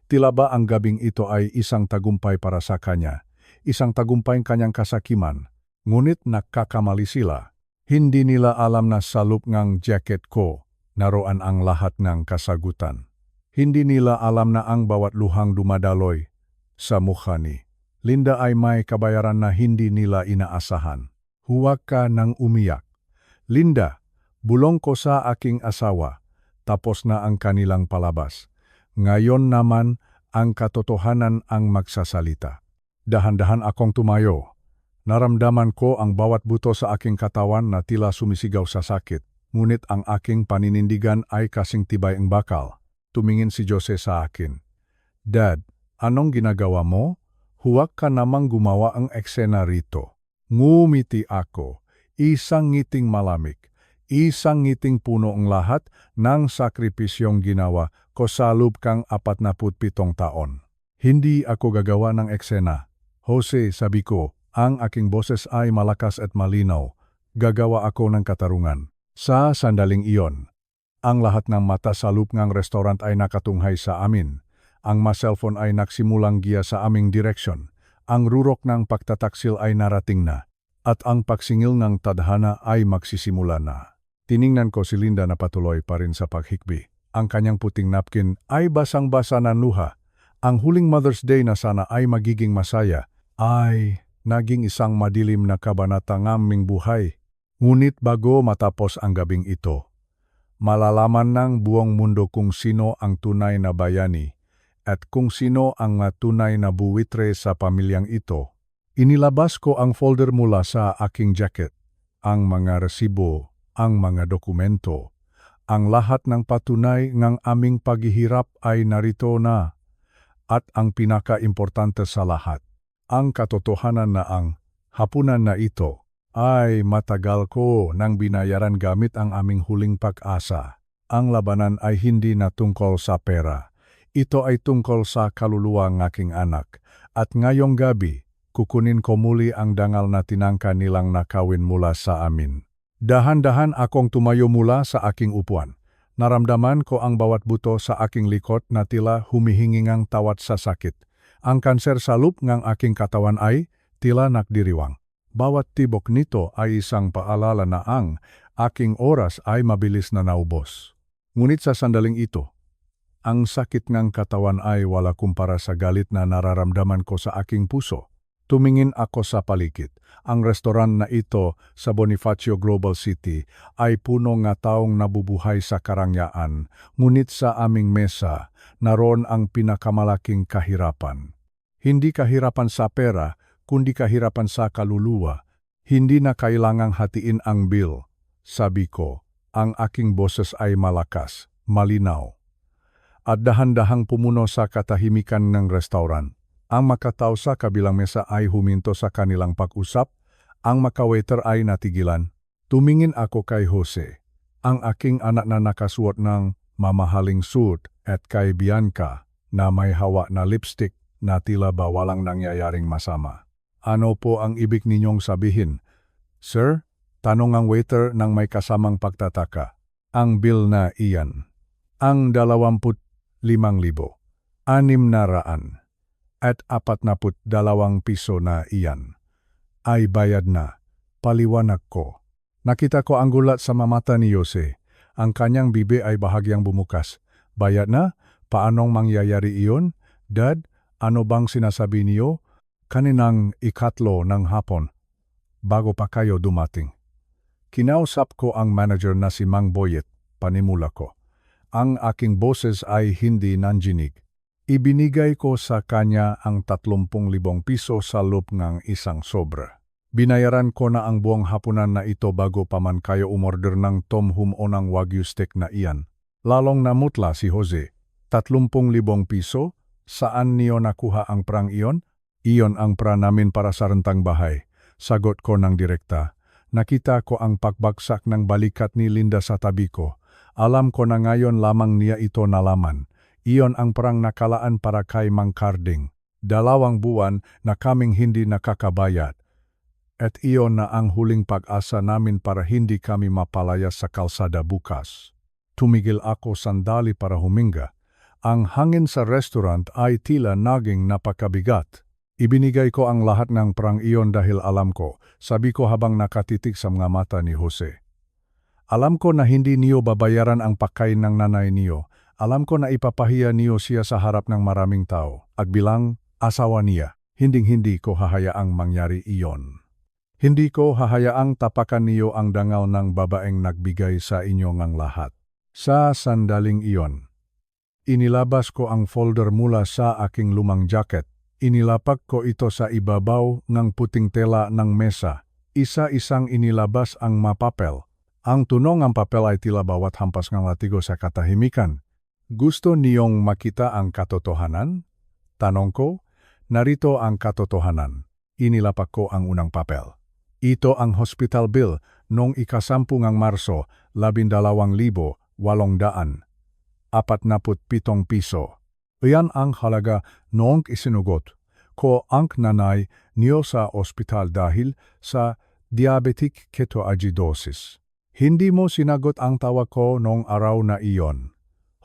[SPEAKER 1] Tila ba ang gabing ito ay isang tagumpay para sa kanya, isang tagumpay kanyang kasakiman, ngunit nakakamali sila. Hindi nila alam na sa loob ng jacket ko, naroon ang lahat ng kasagutan. Hindi nila alam na ang bawat luhang dumadaloy sa mukha ni Linda ay may kabayaran na hindi nila inaasahan. Huwag ka nang umiyak. Linda, bulong ko sa aking asawa, tapos na ang kanilang palabas. Ngayon naman ang katotohanan ang magsasalita. Dahan-dahan akong tumayo. Naramdaman ko ang bawat buto sa aking katawan na tila sumisigaw sa sakit, ngunit ang aking paninindigan ay kasing tibay ang bakal. Tumingin si Jose sa akin. Dad, anong ginagawa mo? Huwag ka namang gumawa ang eksena rito. Ngumiti ako. Isang ngiting malamig. Isang ngiting puno ang lahat ng sakripisyong ginawa ko sa loob kang 47 taon. Hindi ako gagawa ng eksena. Jose, sabi ko, ang aking boses ay malakas at malinaw. Gagawa ako ng katarungan. Sa sandaling iyon, ang lahat ng mata sa loob ng restaurant ay nakatunghay sa amin. Ang mga cellphone ay nagsimulang giya sa aming direksyon. Ang rurok ng pagtataksil ay narating na. At ang pagsingil ng tadhana ay magsisimula na. Tiningnan ko si Linda na patuloy pa rin sa paghikbi. Ang kanyang puting napkin ay basang-basa ng luha. Ang huling Mother's Day na sana ay magiging masaya ay naging isang madilim na kabanata ng aming buhay. Ngunit bago matapos ang gabing ito, malalaman ng buong mundo kung sino ang tunay na bayani at kung sino ang tunay na buwitre sa pamilyang ito. Inilabas ko ang folder mula sa aking jacket, ang mga resibo, ang mga dokumento, ang lahat ng patunay ng aming paghihirap ay narito na. At ang pinaka-importante sa lahat, ang katotohanan na ang hapunan na ito ay matagal ko nang binayaran gamit ang aming huling pag-asa. Ang labanan ay hindi na tungkol sa pera. Ito ay tungkol sa kaluluwa ng aking anak. At ngayong gabi, kukunin ko muli ang dangal na tinangka nilang nakawin mula sa amin. Dahan-dahan akong tumayo mula sa aking upuan. Naramdaman ko ang bawat buto sa aking likod na tila humihingingang tawat sa sakit. Ang kanser sa loob ng aking katawan ay tila nakdiriwang. Bawat tibok nito ay isang paalala na ang aking oras ay mabilis na naubos. Ngunit sa sandaling ito, ang sakit ng katawan ay wala kumpara sa galit na nararamdaman ko sa aking puso. Tumingin ako sa paligid. Ang restoran na ito sa Bonifacio Global City ay puno ng taong nabubuhay sa karangyaan, ngunit sa aming mesa, naroon ang pinakamalaking kahirapan. Hindi kahirapan sa pera, kundi kahirapan sa kaluluwa. Hindi na kailangang hatiin ang bill. Sabi ko, ang aking boses ay malakas, malinaw. At dahan-dahang pumuno sa katahimikan ng restaurant. Ang makatao sa kabilang mesa ay huminto sa kanilang pag-usap, ang makawaiter ay natigilan. Tumingin ako kay Jose, ang aking anak na nakasuot ng mamahaling suit at kay Bianca na may hawa na lipstick na tila ba walang nangyayaring masama. Ano po ang ibig ninyong sabihin? Sir, tanong ang waiter nang may kasamang pagtataka. Ang bill na iyan. Ang 25,000, 600. At 42 piso na iyan ay bayad na, paliwanag ko. Nakita ko ang gulat sa mata ni Jose. Ang kanyang bibi ay bahagyang bumukas. Bayad na? Paanong mangyayari iyon? Dad, ano bang sinasabi niyo? Kaninang 3 ng hapon, bago pa kayo dumating. Kinausap ko ang manager na si Mang Boyet, panimula ko. Ang aking boses ay hindi nandinig. Ibinigay ko sa kanya ang 30,000 piso sa loob ng isang sobra. Binayaran ko na ang buong hapunan na ito bago pa man kayo umorder ng Tom Hum o ng Wagyu steak na iyan. Lalong namutla si Jose. 30,000 piso? Saan niyo nakuha ang prang iyon? Iyon ang pra namin para sa rentang bahay. Sagot ko ng direkta. Nakita ko ang pagbagsak ng balikat ni Linda sa tabi ko. Alam ko na ngayon lamang niya ito nalaman. Iyon ang parang nakalaan para kay Mang Carding. 2 buwan na kaming hindi nakakabayad. At iyon na ang huling pag-asa namin para hindi kami mapalaya sa kalsada bukas. Tumigil ako sandali para huminga. Ang hangin sa restaurant ay tila naging napakabigat. Ibinigay ko ang lahat ng perang iyon dahil alam ko, sabi ko habang nakatitig sa mga mata ni Jose. Alam ko na hindi niyo babayaran ang pagkain ng nanay niyo. Alam ko na ipapahiya niyo siya sa harap ng maraming tao. At bilang asawa niya, hinding-hindi ko hahayaang mangyari iyon. Hindi ko hahayaang tapakan niyo ang dangal ng babaeng nagbigay sa inyo ng lahat. Sa sandaling iyon, inilabas ko ang folder mula sa aking lumang jacket. Inilapak ko ito sa ibabaw ng puting tela ng mesa. Isa-isang inilabas ang mapapel. Ang tunong ang papel ay tila bawat hampas ng latigo sa katahimikan. Gusto niyong makita ang katotohanan? Tanong ko. Narito ang katotohanan. Inilapak ko ang unang papel. Ito ang hospital bill noong 10 ng Marso, 12,847 piso. Iyan ang halaga noong isinugot ko ang nanay niyo sa ospital dahil sa diabetic ketoacidosis. Hindi mo sinagot ang tawag ko noong araw na iyon.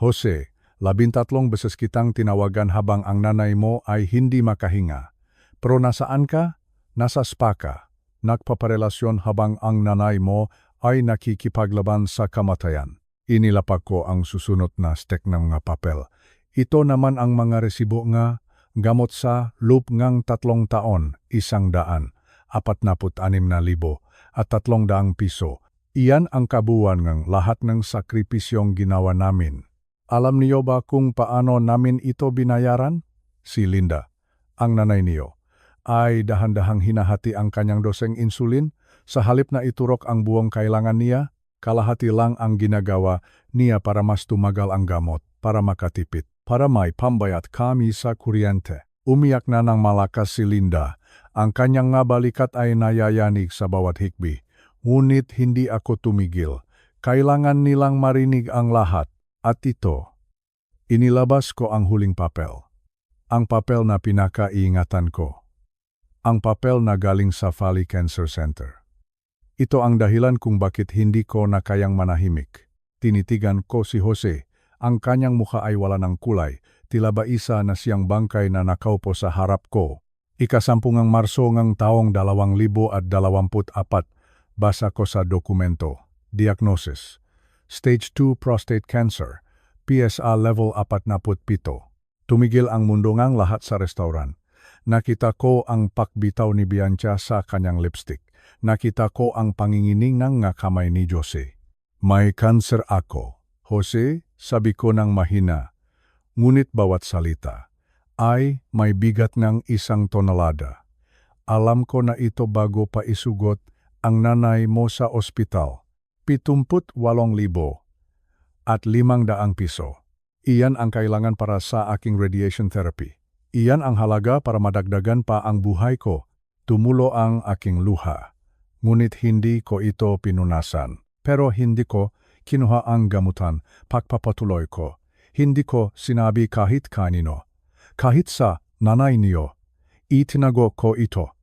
[SPEAKER 1] Jose, 13 beses kitang tinawagan habang ang nanay mo ay hindi makahinga. Pero nasaan ka? Nasa spa ka. Nagpaparelasyon habang ang nanay mo ay nakikipaglaban sa kamatayan. Inilapak ko ang susunod na stack ng mga papel. Ito naman ang mga resibo nga, gamot sa loob ng 3 taon, 146,000, at 300 piso. Iyan ang kabuuan ng lahat ng sakripisyong ginawa namin. Alam niyo ba kung paano namin ito binayaran? Si Linda, ang nanay niyo, ay dahan-dahang hinahati ang kanyang doseng insulin. Sa halip na iturok ang buong kailangan niya, kalahati lang ang ginagawa niya para mas tumagal ang gamot, para makatipid, para may pambayad kami sa kuryente. Umiyak na ng malakas si Linda. Ang kanyang nga balikat ay nayayanig sa bawat hikbi. Ngunit hindi ako tumigil. Kailangan nilang marinig ang lahat. At ito, inilabas ko ang huling papel. Ang papel na pinakaiingatan ko. Ang papel na galing sa Valley Cancer Center. Ito ang dahilan kung bakit hindi ko na kayang manahimik. Tinitigan ko si Jose. Ang kanyang mukha ay wala ng kulay. Tila ba isa na siyang bangkay na nakaupo sa harap ko. Ika-10 Marso ng taong 2024. Basa ko sa dokumento. Diagnosis: Stage 2 prostate cancer. PSA level 47. Tumigil ang mundo ngang lahat sa restauran. Nakita ko ang pakbitaw ni Bianca sa kanyang lipstick. Nakita ko ang pangingining ng kamay ni Jose. May cancer ako. Jose, sabi ko ng mahina. Ngunit bawat salita ay may bigat ng 1 tonelada. Alam ko na ito bago pa isugot ang nanay mo sa ospital. 78,000 at 500 piso. Iyan ang kailangan para sa aking radiation therapy. Iyan ang halaga para madagdagan pa ang buhay ko. Tumulo ang aking luha. Ngunit hindi ko ito pinunasan. Pero hindi ko kinuha ang gamutan. Pagpapatuloy ko. Hindi ko sinabi kahit kanino. Kahit sa nanay niyo. Itinago ko ito.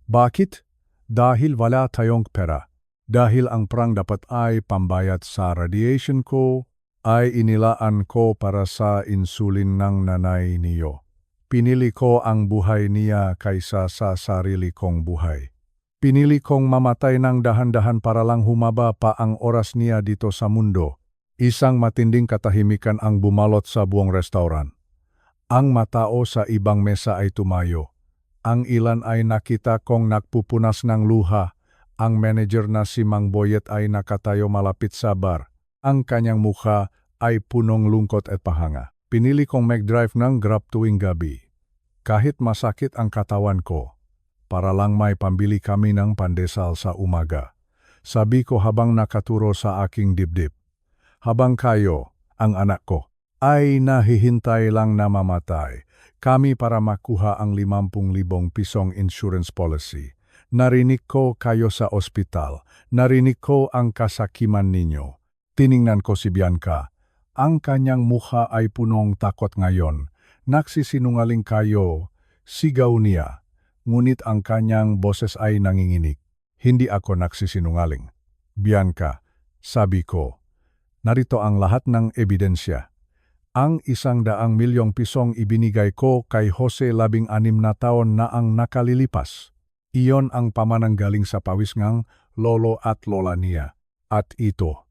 [SPEAKER 1] Bakit? Dahil wala tayong pera. Dahil ang perang dapat ay pambayad sa radiation ko, ay inilaan ko para sa insulin ng nanay niyo. Pinili ko ang buhay niya kaysa sa sarili kong buhay. Pinili kong mamatay ng dahan-dahan para lang humaba pa ang oras niya dito sa mundo. Isang matinding katahimikan ang bumalot sa buong restauran. Ang matao sa ibang mesa ay tumayo. Ang ilan ay nakita kong nagpupunas ng luha. Ang manager na si Mang Boyet ay nakatayo malapit sa bar. Ang kanyang mukha ay punong lungkot at pahanga. Pinili kong mag-drive ng Grab tuwing gabi. Kahit masakit ang katawan ko, para lang may pambili kami ng pandesal sa umaga. Sabi ko habang nakaturo sa aking dibdib. Habang kayo, ang anak ko, ay nahihintay lang na mamatay, kami para makuha ang 50,000 pisong insurance policy. Narinig ko kayo sa ospital. Narinig ko ang kasakiman ninyo. Tiningnan ko si Bianca. Ang kanyang mukha ay punong takot ngayon. Nagsisinungaling kayo, sigaw niya. Ngunit ang kanyang boses ay nanginginig. Hindi ako nagsisinungaling. Bianca, sabi ko, narito ang lahat ng ebidensya. Ang 100 milyong pisong ibinigay ko kay Jose 16 na taon na ang nakalilipas. Iyon ang pamanang galing sa pawis ngang lolo at lola niya. At ito,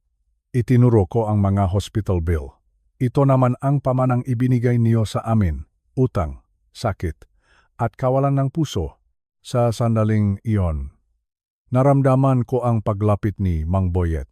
[SPEAKER 1] itinuro ko ang mga hospital bill. Ito naman ang pamanang ibinigay niyo sa amin, utang, sakit, at kawalan ng puso. Sa sandaling iyon, naramdaman ko ang paglapit ni Mang Boyet.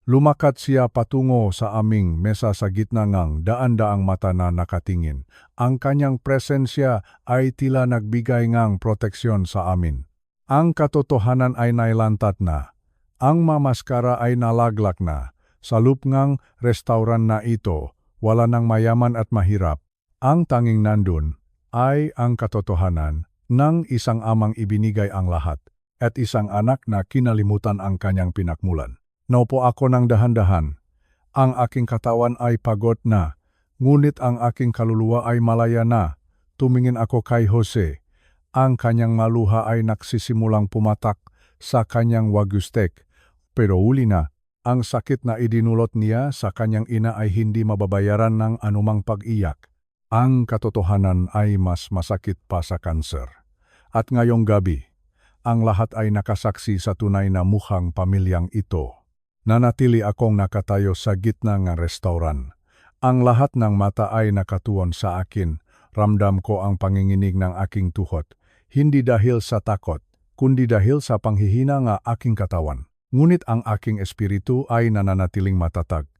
[SPEAKER 1] Lumakat siya patungo sa aming mesa sa gitna ng daan-daang mata na nakatingin. Ang kanyang presensya ay tila nagbigay ngang proteksyon sa amin. Ang katotohanan ay nailantat na. Ang mamaskara ay nalaglak na. Sa lupngang restauran na ito, wala nang mayaman at mahirap. Ang tanging nandun ay ang katotohanan ng isang amang ibinigay ang lahat at isang anak na kinalimutan ang kanyang pinakmulan. Naupo ako ng dahan-dahan. Ang aking katawan ay pagod na, ngunit ang aking kaluluwa ay malaya na. Tumingin ako kay Jose. Ang kanyang maluha ay nagsisimulang pumatak sa kanyang wagyu steak. Pero uli na, ang sakit na idinulot niya sa kanyang ina ay hindi mababayaran ng anumang pag-iyak. Ang katotohanan ay mas masakit pa sa kanser. At ngayong gabi, ang lahat ay nakasaksi sa tunay na mukhang pamilyang ito. Nanatili akong nakatayo sa gitna ng restauran. Ang lahat ng mata ay nakatuon sa akin. Ramdam ko ang panginginig ng aking tuhod. Hindi dahil sa takot, kundi dahil sa panghihina nga aking katawan. Ngunit ang aking espiritu ay nananatiling matatag.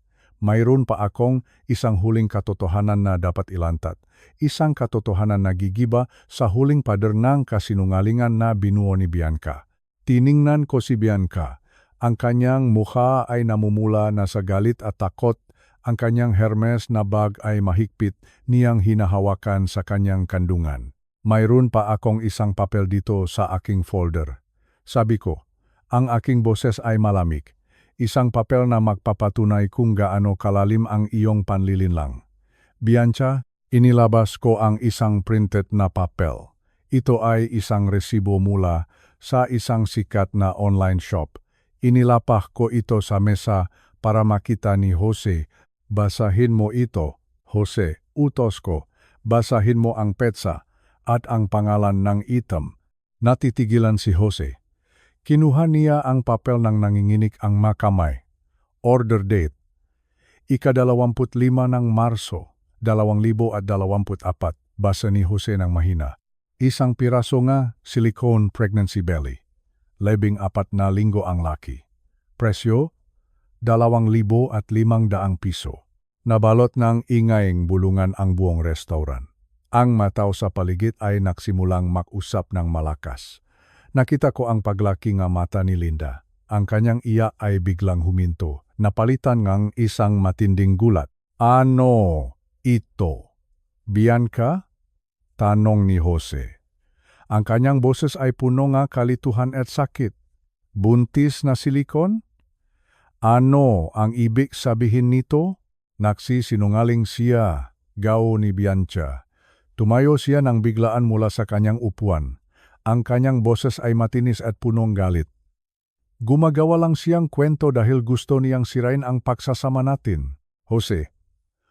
[SPEAKER 1] Mayroon pa akong isang huling katotohanan na dapat ilantat. Isang katotohanan na gigiba sa huling pader ng kasinungalingan na binuo ni Bianca. Tiningnan ko si Bianca. Ang kanyang mukha ay namumula na sa galit at takot. Ang kanyang Hermes na bag ay mahigpit niyang hinahawakan sa kanyang kandungan. Mayroon pa akong isang papel dito sa aking folder. Sabi ko, ang aking boses ay malamig. Isang papel na magpapatunay kung gaano kalalim ang iyong panlilinlang. Bianca, inilabas ko ang isang printed na papel. Ito ay isang resibo mula sa isang sikat na online shop. Inilapah ko ito sa mesa para makita ni Jose. Basahin mo ito, Jose, utos ko. Basahin mo ang petsa at ang pangalan ng item. Natitigilan si Jose. Kinuha niya ang papel ng nanginginig ang makamay. Order date. Ika-25 ng Marso, 2024. Basa ni Jose ng mahina. Isang piraso nga silicone pregnancy belly. 14 na linggo ang laki. Presyo, 2,500 piso. Nabalot ng ingayng bulungan ang buong restaurant. Ang mataw sa paligid ay nagsimulang mag-usap ng malakas. Nakita ko ang paglaki nga mata ni Linda. Ang kanyang iya ay biglang huminto. Napalitan ngang isang matinding gulat. Ano ito? Bianca? Tanong ni Jose. Ang kanyang boses ay puno nga kalituhan at sakit. Buntis na silikon? Ano ang ibig sabihin nito? Nagsisinungaling siya, gao ni Bianca. Tumayo siya nang biglaan mula sa kanyang upuan. Ang kanyang boses ay matinis at punong galit. Gumagawa lang siyang kwento dahil gusto niyang sirain ang pagsasama natin. Jose,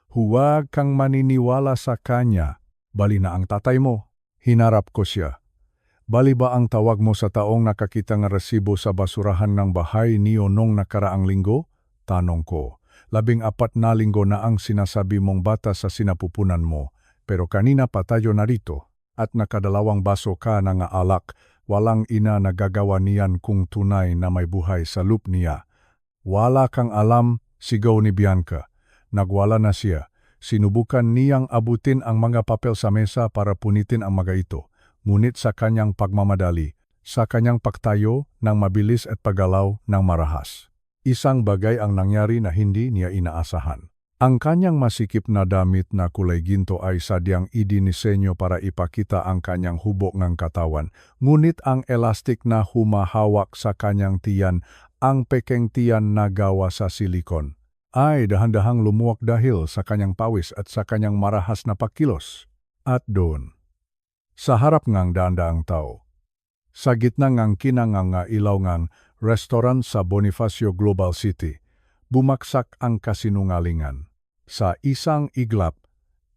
[SPEAKER 1] huwag kang maniniwala sa kanya. Bali na ang tatay mo. Hinarap ko siya. Bali ba ang tawag mo sa taong nakakita ng resibo sa basurahan ng bahay niyo nung nakaraang linggo? Tanong ko. 14 na linggo na ang sinasabi mong bata sa sinapupunan mo, pero kanina pa tayo narito. At nakadalawang baso ka na nga alak, walang ina nagagawa niyan kung tunay na may buhay sa loop niya. Wala kang alam, sigaw ni Bianca. Nagwala na siya. Sinubukan niyang abutin ang mga papel sa mesa para punitin ang mga ito. Ngunit sa kanyang pagmamadali, sa kanyang pagtayo ng mabilis at paggalaw ng marahas. Isang bagay ang nangyari na hindi niya inaasahan. Ang kanyang masikip na damit na kulay ginto ay sadyang idinisenyo para ipakita ang kanyang hubog ng katawan, ngunit ang elastik na humahawak sa kanyang tiyan, ang pekeng tiyan na gawa sa silikon, ay dahan-dahang lumuwak dahil sa kanyang pawis at sa kanyang marahas na pakilos. At doon, sa harap ngang daang tao, sa gitna ngang kinanganga ilaw ngang restaurant sa Bonifacio Global City, bumaksak ang kasinungalingan. Sa isang iglap,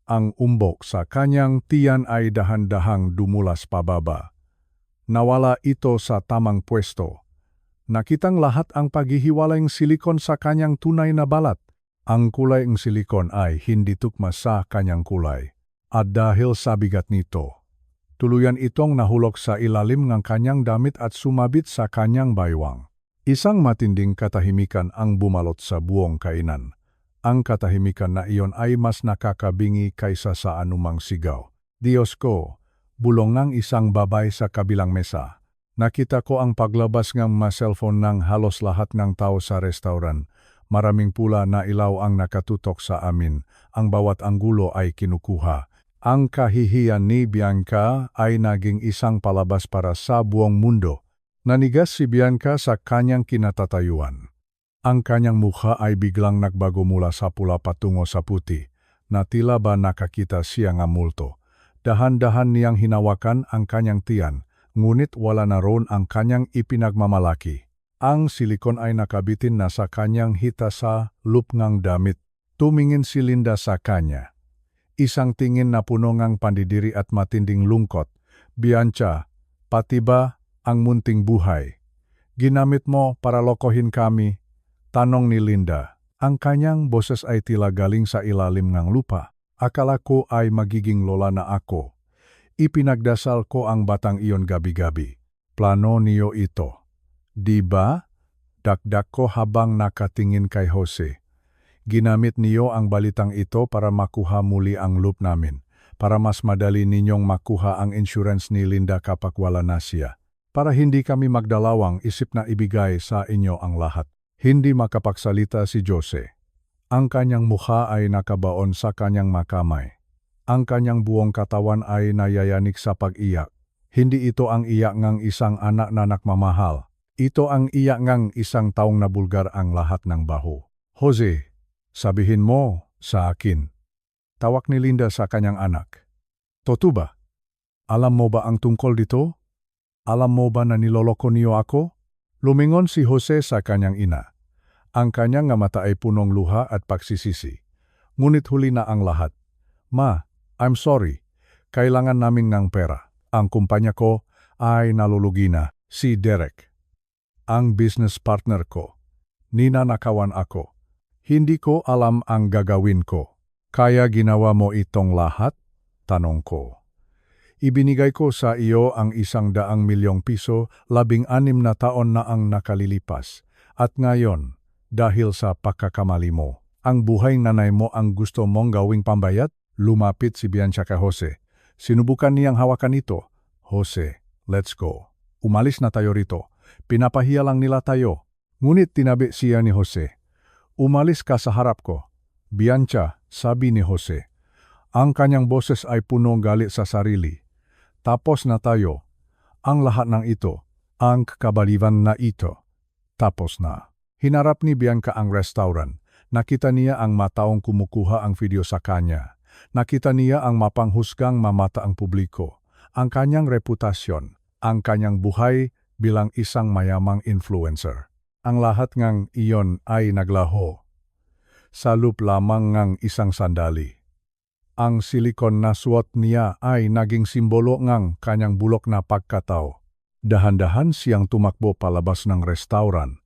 [SPEAKER 1] ang umbok sa kanyang tiyan ay dahan-dahang dumulas pababa. Nawala ito sa tamang pwesto. Nakitang lahat ang paghihiwalayng silikon sa kanyang tunay na balat. Ang kulay ng silikon ay hindi tukma sa kanyang kulay. At dahil sa bigat nito, tuluyan itong nahulog sa ilalim ng kanyang damit at sumabit sa kanyang baywang. Isang matinding katahimikan ang bumalot sa buong kainan. Ang katahimikan na iyon ay mas nakakabingi kaysa sa anumang sigaw. Diyos ko, bulong ng isang babay sa kabilang mesa. Nakita ko ang paglabas ng mga cellphone ng halos lahat ng tao sa restaurant. Maraming pula na ilaw ang nakatutok sa amin. Ang bawat anggulo ay kinukuha. Ang kahihiyan ni Bianca ay naging isang palabas para sa buong mundo. Nanigas si Bianca sa kanyang kinatatayuan. Ang kanyang mukha ay biglang nagbago mula sa pula patungo sa puti, na tila ba nakakita siya ng multo. Dahan-dahan niyang hinawakan ang kanyang tiyan, ngunit wala na roon ang kanyang ipinagmamalaki. Ang silikon ay nakabitin na sa kanyang hita sa loop ngang damit. Tumingin si Linda sa kanya. Isang tingin na puno ngang pandidiri at matinding lungkot. Bianca, pati ba ang munting buhay? Ginamit mo para lokohin kami? Tanong ni Linda. Ang kanyang boses ay tila galing sa ilalim ng lupa. Akala ko ay magiging lola na ako. Ipinagdasal ko ang batang iyon gabi-gabi. Plano niyo ito. Di ba? Dakdak ko habang nakatingin kay Jose. Ginamit niyo ang balitang ito para makuha muli ang loop namin. Para mas madali ninyong makuha ang insurance ni Linda kapag wala na siya. Para hindi kami magdalawang isip na ibigay sa inyo ang lahat. Hindi makapagsalita si Jose. Ang kanyang mukha ay nakabaon sa kanyang makamay. Ang kanyang buong katawan ay nayayanig sa pag-iyak. Hindi ito ang iyak ng isang anak na nagmamahal. Ito ang iyak ng isang taong nabulgar ang lahat ng baho. Jose, sabihin mo sa akin. Tawag ni Linda sa kanyang anak. Totoo ba? Alam mo ba ang tungkol dito? Alam mo ba na niloloko niyo ako? Lumingon si Jose sa kanyang ina. Ang kanyang mata ay punong luha at pagsisisi. Ngunit huli na ang lahat. Ma, I'm sorry. Kailangan namin ng pera. Ang kumpanya ko ay nalulugi na. Si Derek. Ang business partner ko. Ninanakawan ako. Hindi ko alam ang gagawin ko. Kaya ginawa mo itong lahat? Tanong ko. Ibinigay ko sa iyo ang 100 milyong piso 16 na taon na ang nakalilipas. At ngayon, dahil sa pagkakamali mo, ang buhay nanay mo ang gusto mong gawing pambayad? Lumapit si Bianca kay Jose. Sinubukan niyang hawakan ito. Jose, let's go. Umalis na tayo rito. Pinapahiya lang nila tayo. Ngunit tinabi siya ni Jose. Umalis ka sa harap ko. Bianca, sabi ni Jose. Ang kanyang boses ay punong galit sa sarili. Tapos na tayo. Ang lahat ng ito, ang kabaliwan na ito. Tapos na. Hinarap ni Bianca ang restaurant. Nakita niya ang mataong kumukuha ang video sa kanya. Nakita niya ang mapanghusgang mamata ang publiko. Ang kanyang reputasyon. Ang kanyang buhay bilang isang mayamang influencer. Ang lahat ng iyon ay naglaho. Sa loob lamang ng isang sandali. Ang silikon na suot niya ay naging simbolo ng kanyang bulok na pagkatao. Dahan-dahan siyang tumakbo palabas ng restaurant.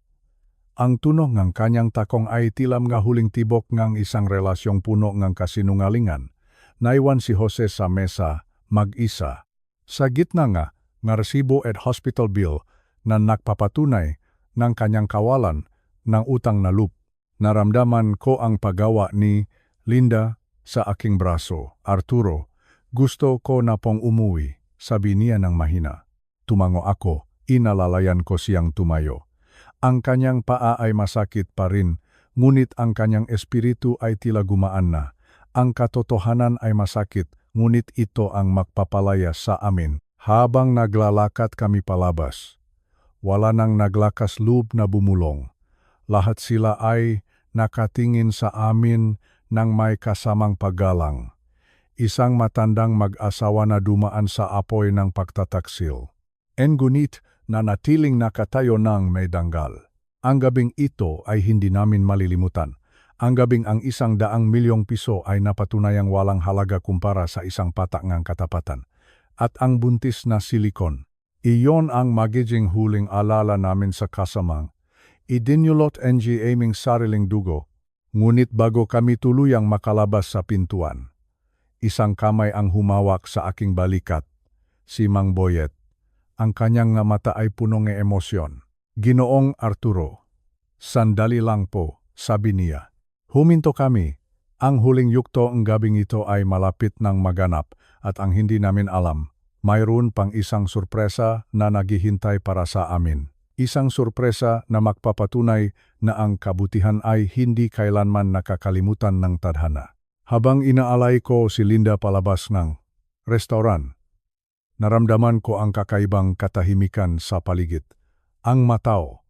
[SPEAKER 1] Ang tunog ng kanyang takong ay tilam nga huling tibok ng isang relasyong puno ng kasinungalingan. Naiwan si Jose sa mesa, mag-isa. Sa gitna nga resibo at hospital bill na nagpapatunay ng kanyang kawalan ng utang na loop. Naramdaman ko ang paggawa ni Linda sa aking braso. Arturo, gusto ko na pong umuwi, sabi niya ng mahina. Tumango ako, inalalayan ko siyang tumayo. Ang kanyang paa ay masakit pa rin, ngunit ang kanyang espiritu ay tila gumaan na. Ang katotohanan ay masakit, ngunit ito ang magpapalaya sa amin. Habang naglalakad kami palabas, wala nang naglakas loob na bumulong. Lahat sila ay nakatingin sa amin ng may kasamang paggalang. Isang matandang mag-asawa na dumaan sa apoy ng pagtataksil. Ngunit na natiling nakatayo ng may danggal. Ang gabing ito ay hindi namin malilimutan. Ang gabing ang 100 milyong piso ay napatunayang walang halaga kumpara sa isang patak ng katapatan. At ang buntis na silikon. Iyon ang magiging huling alala namin sa kasamang. Idinulot ng aming sariling dugo, ngunit bago kami tuluyang makalabas sa pintuan. Isang kamay ang humawak sa aking balikat, si Mang Boyet. Ang kanyang mata ay punong ng emosyon. Ginoong Arturo. Sandali lang po, sabi niya. Huminto kami. Ang huling yugto ng gabing ito ay malapit ng maganap at ang hindi namin alam, mayroon pang isang sorpresa na naghihintay para sa amin. Isang sorpresa na magpapatunay na ang kabutihan ay hindi kailanman nakakalimutan ng tadhana. Habang inaalay ko si Linda palabas ng restaurant, naramdaman ko ang kakaibang katahimikan sa paligid. Ang matao,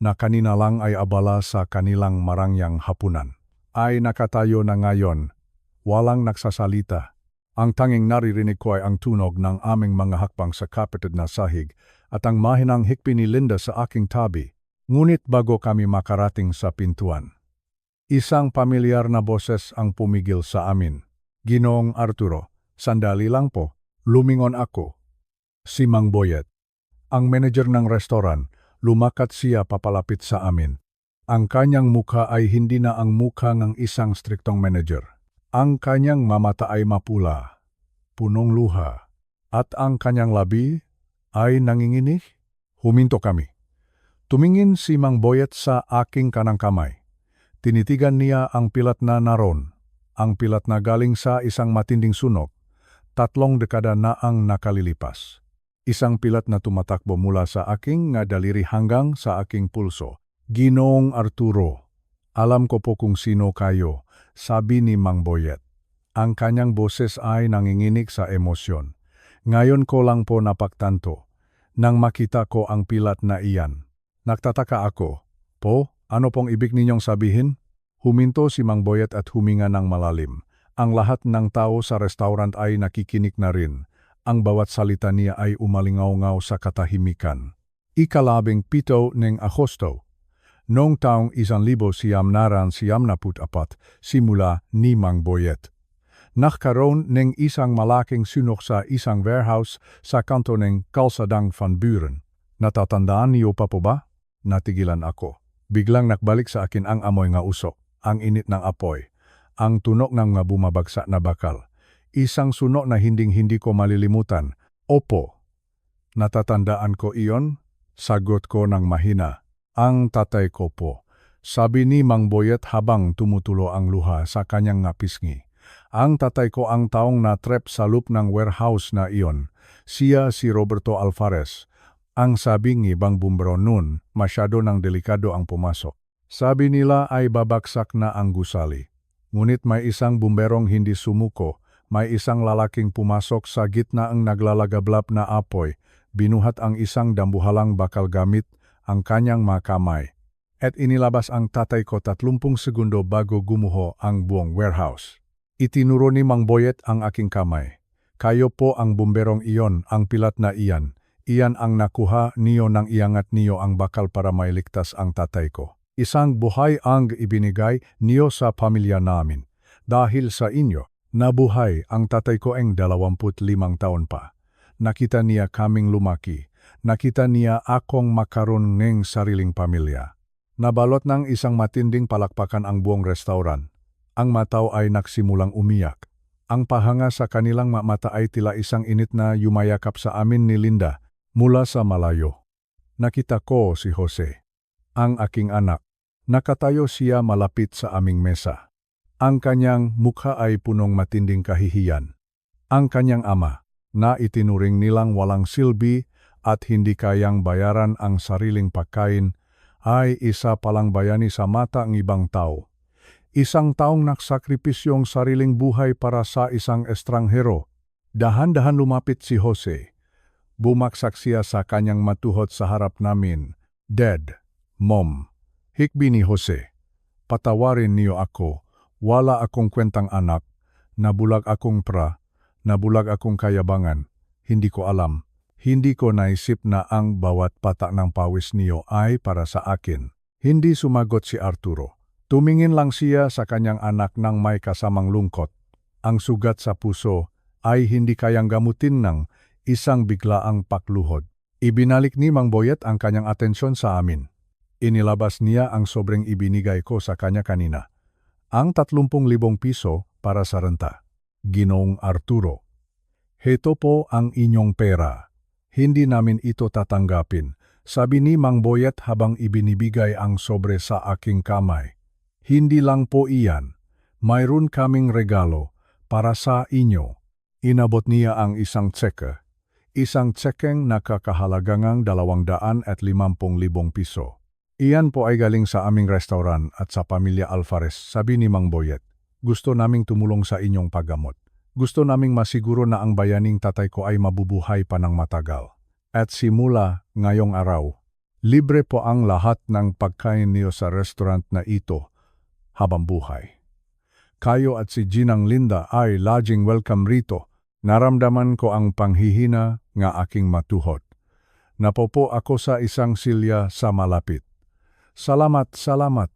[SPEAKER 1] na kanina lang ay abala sa kanilang marangyang hapunan, ay nakatayo na ngayon, walang nagsasalita. Ang tanging naririnig ko ay ang tunog ng aming mga hakbang sa kapitid na sahig at ang mahinang hikbi ni Linda sa aking tabi. Ngunit bago kami makarating sa pintuan, isang pamilyar na boses ang pumigil sa amin. Ginoong Arturo, sandali lang po, lumingon ako. Si Mang Boyet, ang manager ng restoran, lumakat siya papalapit sa amin. Ang kanyang mukha ay hindi na ang mukha ng isang striktong manager. Ang kanyang mamata ay mapula, punong luha, at ang kanyang labi ay nanginginig. Huminto kami. Tumingin si Mang Boyet sa aking kanang kamay. Tinitigan niya ang pilat na naroon. Ang pilat na galing sa isang matinding sunog. 3 dekada na ang nakalilipas. Isang pilat na tumatakbo mula sa aking nga daliri hanggang sa aking pulso. Ginoong Arturo, alam ko po kung sino kayo, sabi ni Mang Boyet. Ang kanyang boses ay nanginginig sa emosyon. Ngayon ko lang po napagtanto. Nang makita ko ang pilat na iyan. Nagtataka ako. Po, ano pong ibig ninyong sabihin? Huminto si Mang Boyet at huminga ng malalim. Ang lahat ng tao sa restaurant ay nakikinig na rin. Ang bawat salita niya ay umalingaw-ngaw sa katahimikan. 17 ng Agosto. Noong taong 1994, simula ni Mang Boyet. Nagkaroon ng isang malaking sunog sa isang warehouse sa kanto ng Kalsadang Van Buren. Natatandaan niyo pa po ba? Natigilan ako. Biglang nakbalik sa akin ang amoy nga usok, ang init ng apoy, ang tunog ng nga bumabagsak na bakal. Isang sunog na hindi ko malilimutan. Opo. Natatandaan ko iyon? Sagot ko ng mahina. Ang tatay ko po. Sabi ni Mang Boyet habang tumutulo ang luha sa kanyang nga pisngi. Ang tatay ko ang taong na-trap sa loop ng warehouse na iyon. Siya si Roberto Alvarez. Ang sabi ng ibang bumbero nun, masyado ng delikado ang pumasok. Sabi nila ay babaksak na ang gusali. Ngunit may isang bumberong hindi sumuko, may isang lalaking pumasok sa gitna ang naglalagablap na apoy, binuhat ang isang dambuhalang bakal gamit ang kanyang makamay. At inilabas ang tatay ko 30 segundo bago gumuho ang buong warehouse. Itinuro ni Mang Boyet ang aking kamay. Kayo po ang bumberong iyon, ang pilat na iyan. Iyan ang nakuha niyo nang iangat niyo ang bakal para mailigtas ang tatay ko. Isang buhay ang ibinigay niyo sa pamilya namin. Dahil sa inyo, nabuhay ang tatay ko ang 25 taon pa. Nakita niya kaming lumaki. Nakita niya akong makaroon ng sariling pamilya. Nabalot ng isang matinding palakpakan ang buong restaurant. Ang mataw ay nagsimulang umiyak. Ang pahanga sa kanilang mata ay tila isang init na yumayakap sa amin ni Linda. Mula sa malayo, nakita ko si Jose, ang aking anak. Nakatayo siya malapit sa aming mesa. Ang kanyang mukha ay punong matinding kahihiyan. Ang kanyang ama, na itinuring nilang walang silbi at hindi kayang bayaran ang sariling pagkain, ay isa palang bayani sa mata ng ibang tao. Isang taong nagsakripisyong sariling buhay para sa isang estranghero. Dahan-dahan lumapit si Jose. Bumaksak siya sa kanyang matuhod sa harap namin. Dad, Mom, hikbi ni Jose. Patawarin niyo ako. Wala akong kwentang anak. Nabulag akong nabulag akong kayabangan. Hindi ko alam. Hindi ko naisip na ang bawat patak ng pawis niyo ay para sa akin. Hindi sumagot si Arturo. Tumingin lang siya sa kanyang anak nang may kasamang lungkot. Ang sugat sa puso ay hindi kayang gamutin ng isang biglaang pakluhod. Ibinalik ni Mang Boyet ang kanyang atensyon sa amin. Inilabas niya ang sobrang ibinigay ko sa kanya kanina. Ang 30,000 piso para sa renta. Ginoong Arturo. Heto po ang inyong pera. Hindi namin ito tatanggapin, sabi ni Mang Boyet habang ibinibigay ang sobre sa aking kamay. Hindi lang po iyan. Mayroon kaming regalo para sa inyo. Inabot niya ang isang tseke. Isang tsekeng nakakahalagang 250,000 piso. Iyan po ay galing sa aming restaurant at sa pamilya Alvarez, sabi ni Mang Boyet. Gusto naming tumulong sa inyong paggamot. Gusto naming masiguro na ang bayaning tatay ko ay mabubuhay pa ng matagal. At simula ngayong araw, libre po ang lahat ng pagkain niyo sa restaurant na ito habang buhay. Kayo at si Ginang Linda ay laging welcome rito. Naramdaman ko ang panghihina nga aking matuhod. Napopo ako sa isang silya sa malapit. Salamat, salamat.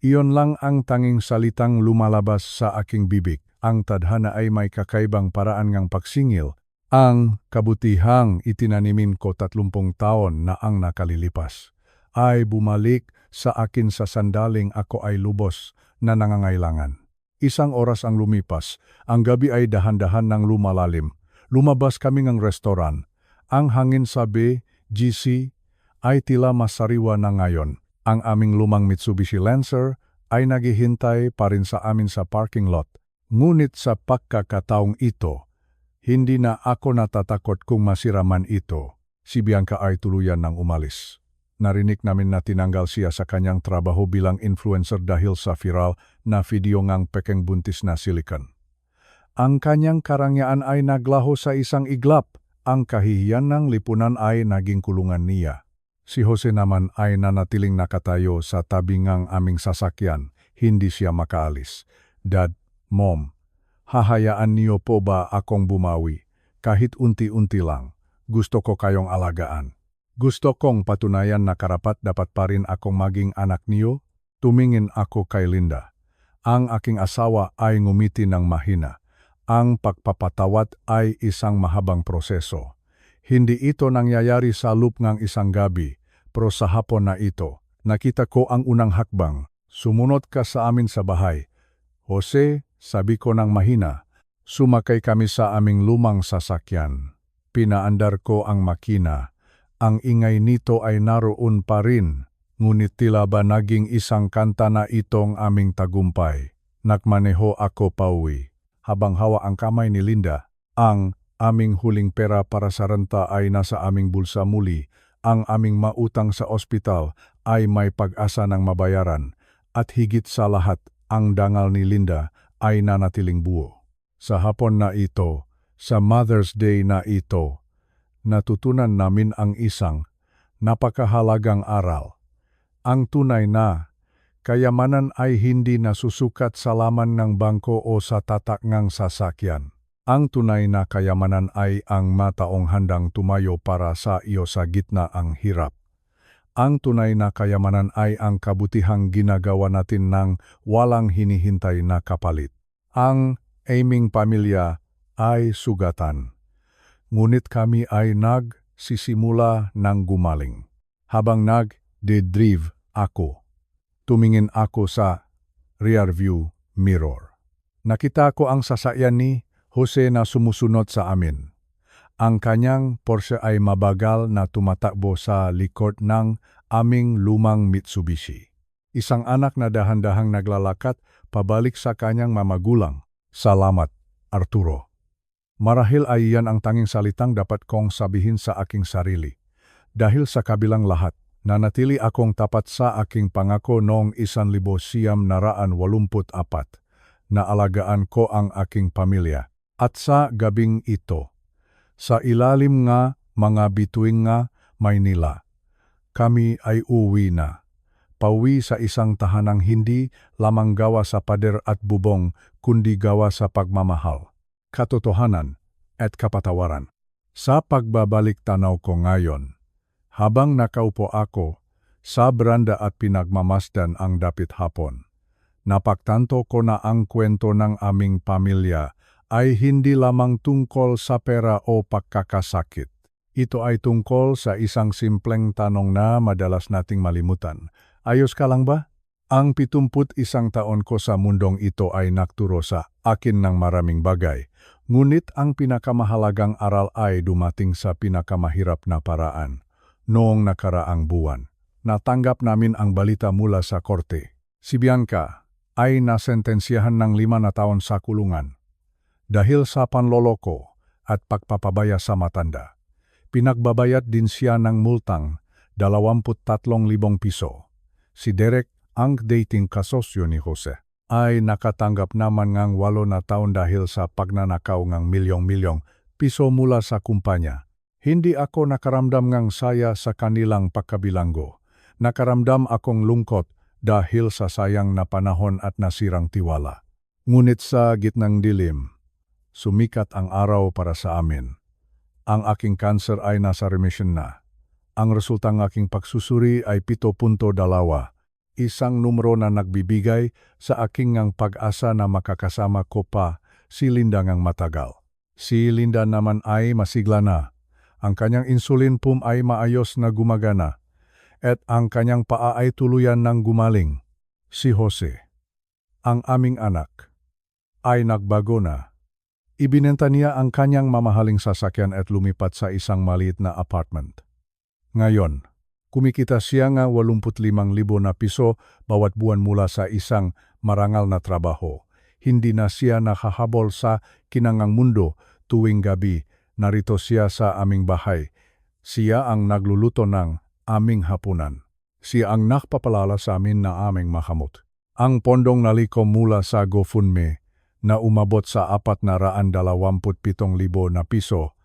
[SPEAKER 1] Iyon lang ang tanging salitang lumalabas sa aking bibig. Ang tadhana ay may kakaibang paraan ngang pagsingil. Ang kabutihang itinanimin ko 30 taon na ang nakalilipas ay bumalik sa akin sa sandaling ako ay lubos na nangangailangan. Isang oras ang lumipas, ang gabi ay dahan-dahan ng lumalalim. Lumabas kami ng restoran. Ang hangin sa B, GC, ay tila masariwa na ngayon. Ang aming lumang Mitsubishi Lancer ay naghihintay pa rin sa amin sa parking lot. Ngunit sa pagkakataong ito, hindi na ako natatakot kung masira man ito. Si Bianca ay tuluyan ng umalis. Narinig namin na tinanggal siya sa kanyang trabaho bilang influencer dahil sa viral na video ngang pekeng buntis na silicon. Ang kanyang karangyaan ay naglaho sa isang iglap. Ang kahihiyan ng lipunan ay naging kulungan niya. Si Jose naman ay nanatiling nakatayo sa tabi ng aming sasakyan. Hindi siya makaalis. Dad, Mom, hahayaan niyo po ba akong bumawi? Kahit unti-unti lang. Gusto ko kayong alagaan. Gusto kong patunayan na karapat dapat pa rin akong maging anak niyo. Tumingin ako kay Linda. Ang aking asawa ay ngumiti ng mahina. Ang pagpapatawad ay isang mahabang proseso. Hindi ito nangyayari sa loop ng isang gabi, pero sa hapon na ito, nakita ko ang unang hakbang. Sumunod ka sa amin sa bahay. Jose, sabi ko ng mahina, sumakay kami sa aming lumang sasakyan. Pinaandar ko ang makina. Ang ingay nito ay naroon pa rin, ngunit tila ba naging isang kanta na itong aming tagumpay. Nagmaneho ako pauwi. Habang hawa ang kamay ni Linda, ang aming huling pera para sa renta ay nasa aming bulsa muli. Ang aming mautang sa ospital ay may pag-asa ng mabayaran. At higit sa lahat, ang dangal ni Linda ay nanatiling buo. Sa hapon na ito, sa Mother's Day na ito, natutunan namin ang isang napakahalagang aral. Ang tunay na kayamanan ay hindi nasusukat sa laman ng bangko o sa tatak ng sasakyan. Ang tunay na kayamanan ay ang mataong handang tumayo para sa iyo sa gitna ang hirap. Ang tunay na kayamanan ay ang kabutihang ginagawa natin ng walang hinihintay na kapalit. Ang aming pamilya ay sugatan. Ngunit kami ay nagsisimula ng gumaling. Habang nag-drive ako, tumingin ako sa rearview mirror. Nakita ko ang sasakyan ni Jose na sumusunod sa amin. Ang kanyang Porsche ay mabagal na tumatakbo sa likod ng aming lumang Mitsubishi. Isang anak na dahan-dahang naglalakad pabalik sa kanyang mamagulang. Salamat, Arturo. Marahil ay iyan ang tanging salitang dapat kong sabihin sa aking sarili. Dahil sa kabilang lahat, nanatili akong tapat sa aking pangako noong 1984 na alagaan ko ang aking pamilya. At sa gabing ito, sa ilalim nga mga bituin nga Maynila, kami ay uwi na. Pauwi sa isang tahanang hindi lamang gawa sa pader at bubong, kundi gawa sa pagmamahal, katotohanan, at kapatawaran. Sa pagbabalik tanaw ko ngayon, habang nakaupo ako sa beranda at pinagmamasdan ang dapit hapon, napagtanto ko na ang kwento ng aming pamilya ay hindi lamang tungkol sa pera o pagkakasakit. Ito ay tungkol sa isang simpleng tanong na madalas nating malimutan. Ayos ka lang ba? Ang 71 taon ko sa mundong ito ay nagturo sa akin ng maraming bagay. Ngunit ang pinakamahalagang aral ay dumating sa pinakamahirap na paraan. Noong nakaraang buwan, natanggap namin ang balita mula sa korte. Si Bianca ay nasentensyahan ng 5 na taon sa kulungan dahil sa panloloko at pagpapabaya sa matanda. Pinagbabayad din siya ng multang 23,000 piso. Si Derek, ang dating kasosyo ni Jose, ay nakatanggap naman ng 8 na taon dahil sa pagnanakaw ng milyong-milyong piso mula sa kumpanya. Hindi ako nakaramdam ng saya sa kanilang pagkabilanggo. Nakaramdam akong lungkot dahil sa sayang na panahon at nasirang tiwala. Ngunit sa gitnang dilim, sumikat ang araw para sa amin. Ang aking cancer ay nasa remission na. Ang resulta ng aking pagsusuri ay 7.2. Isang numero na nagbibigay sa aking ngang pag-asa na makakasama ko pa si Linda ngang matagal. Si Linda naman ay masigla na. Ang kanyang insulin pump ay maayos na gumagana. At ang kanyang paa ay tuluyan ng gumaling. Si Jose, ang aming anak, ay nagbago na. Ibinenta niya ang kanyang mamahaling sasakyan at lumipat sa isang maliit na apartment. Ngayon, Kumikita siya nga 85,000 na piso bawat buwan mula sa isang marangal na trabaho. Hindi na siya nakahabol sa kinangang mundo tuwing gabi. Narito siya sa aming bahay. Siya ang nagluluto ng aming hapunan. Siya ang nakpapalala sa amin na aming makamot. Ang pondong nalikom mula sa GoFundMe na umabot sa 427,000 na piso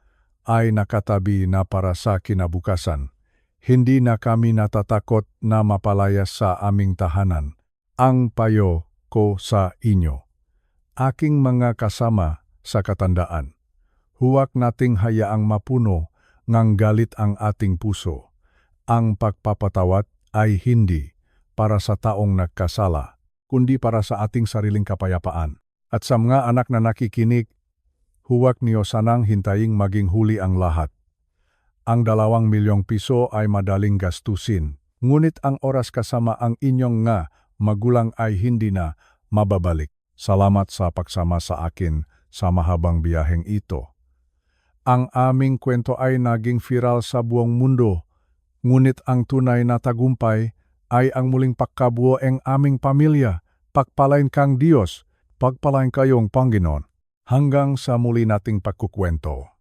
[SPEAKER 1] ay nakatabi na para sa kinabukasan. Hindi na kami natatakot na mapalayas sa aming tahanan. Ang payo ko sa inyo, aking mga kasama sa katandaan, huwag nating hayaang mapuno ngang galit ang ating puso. Ang pagpapatawad ay hindi para sa taong nagkasala, kundi para sa ating sariling kapayapaan. At sa mga anak na nakikinig, huwag niyo sanang hintayin maging huli ang lahat. Ang 2,000,000 piso ay madaling gastusin, ngunit ang oras kasama ang inyong nga magulang ay hindi na mababalik. Salamat sa pagsama sa akin sa mahabang biyaheng ito. Ang aming kwento ay naging viral sa buong mundo, ngunit ang tunay na tagumpay ay ang muling pagkabuo ng aming pamilya. Pagpalain kang Diyos, pagpalain kayong Panginoon. Hanggang sa muli nating pagkukwento.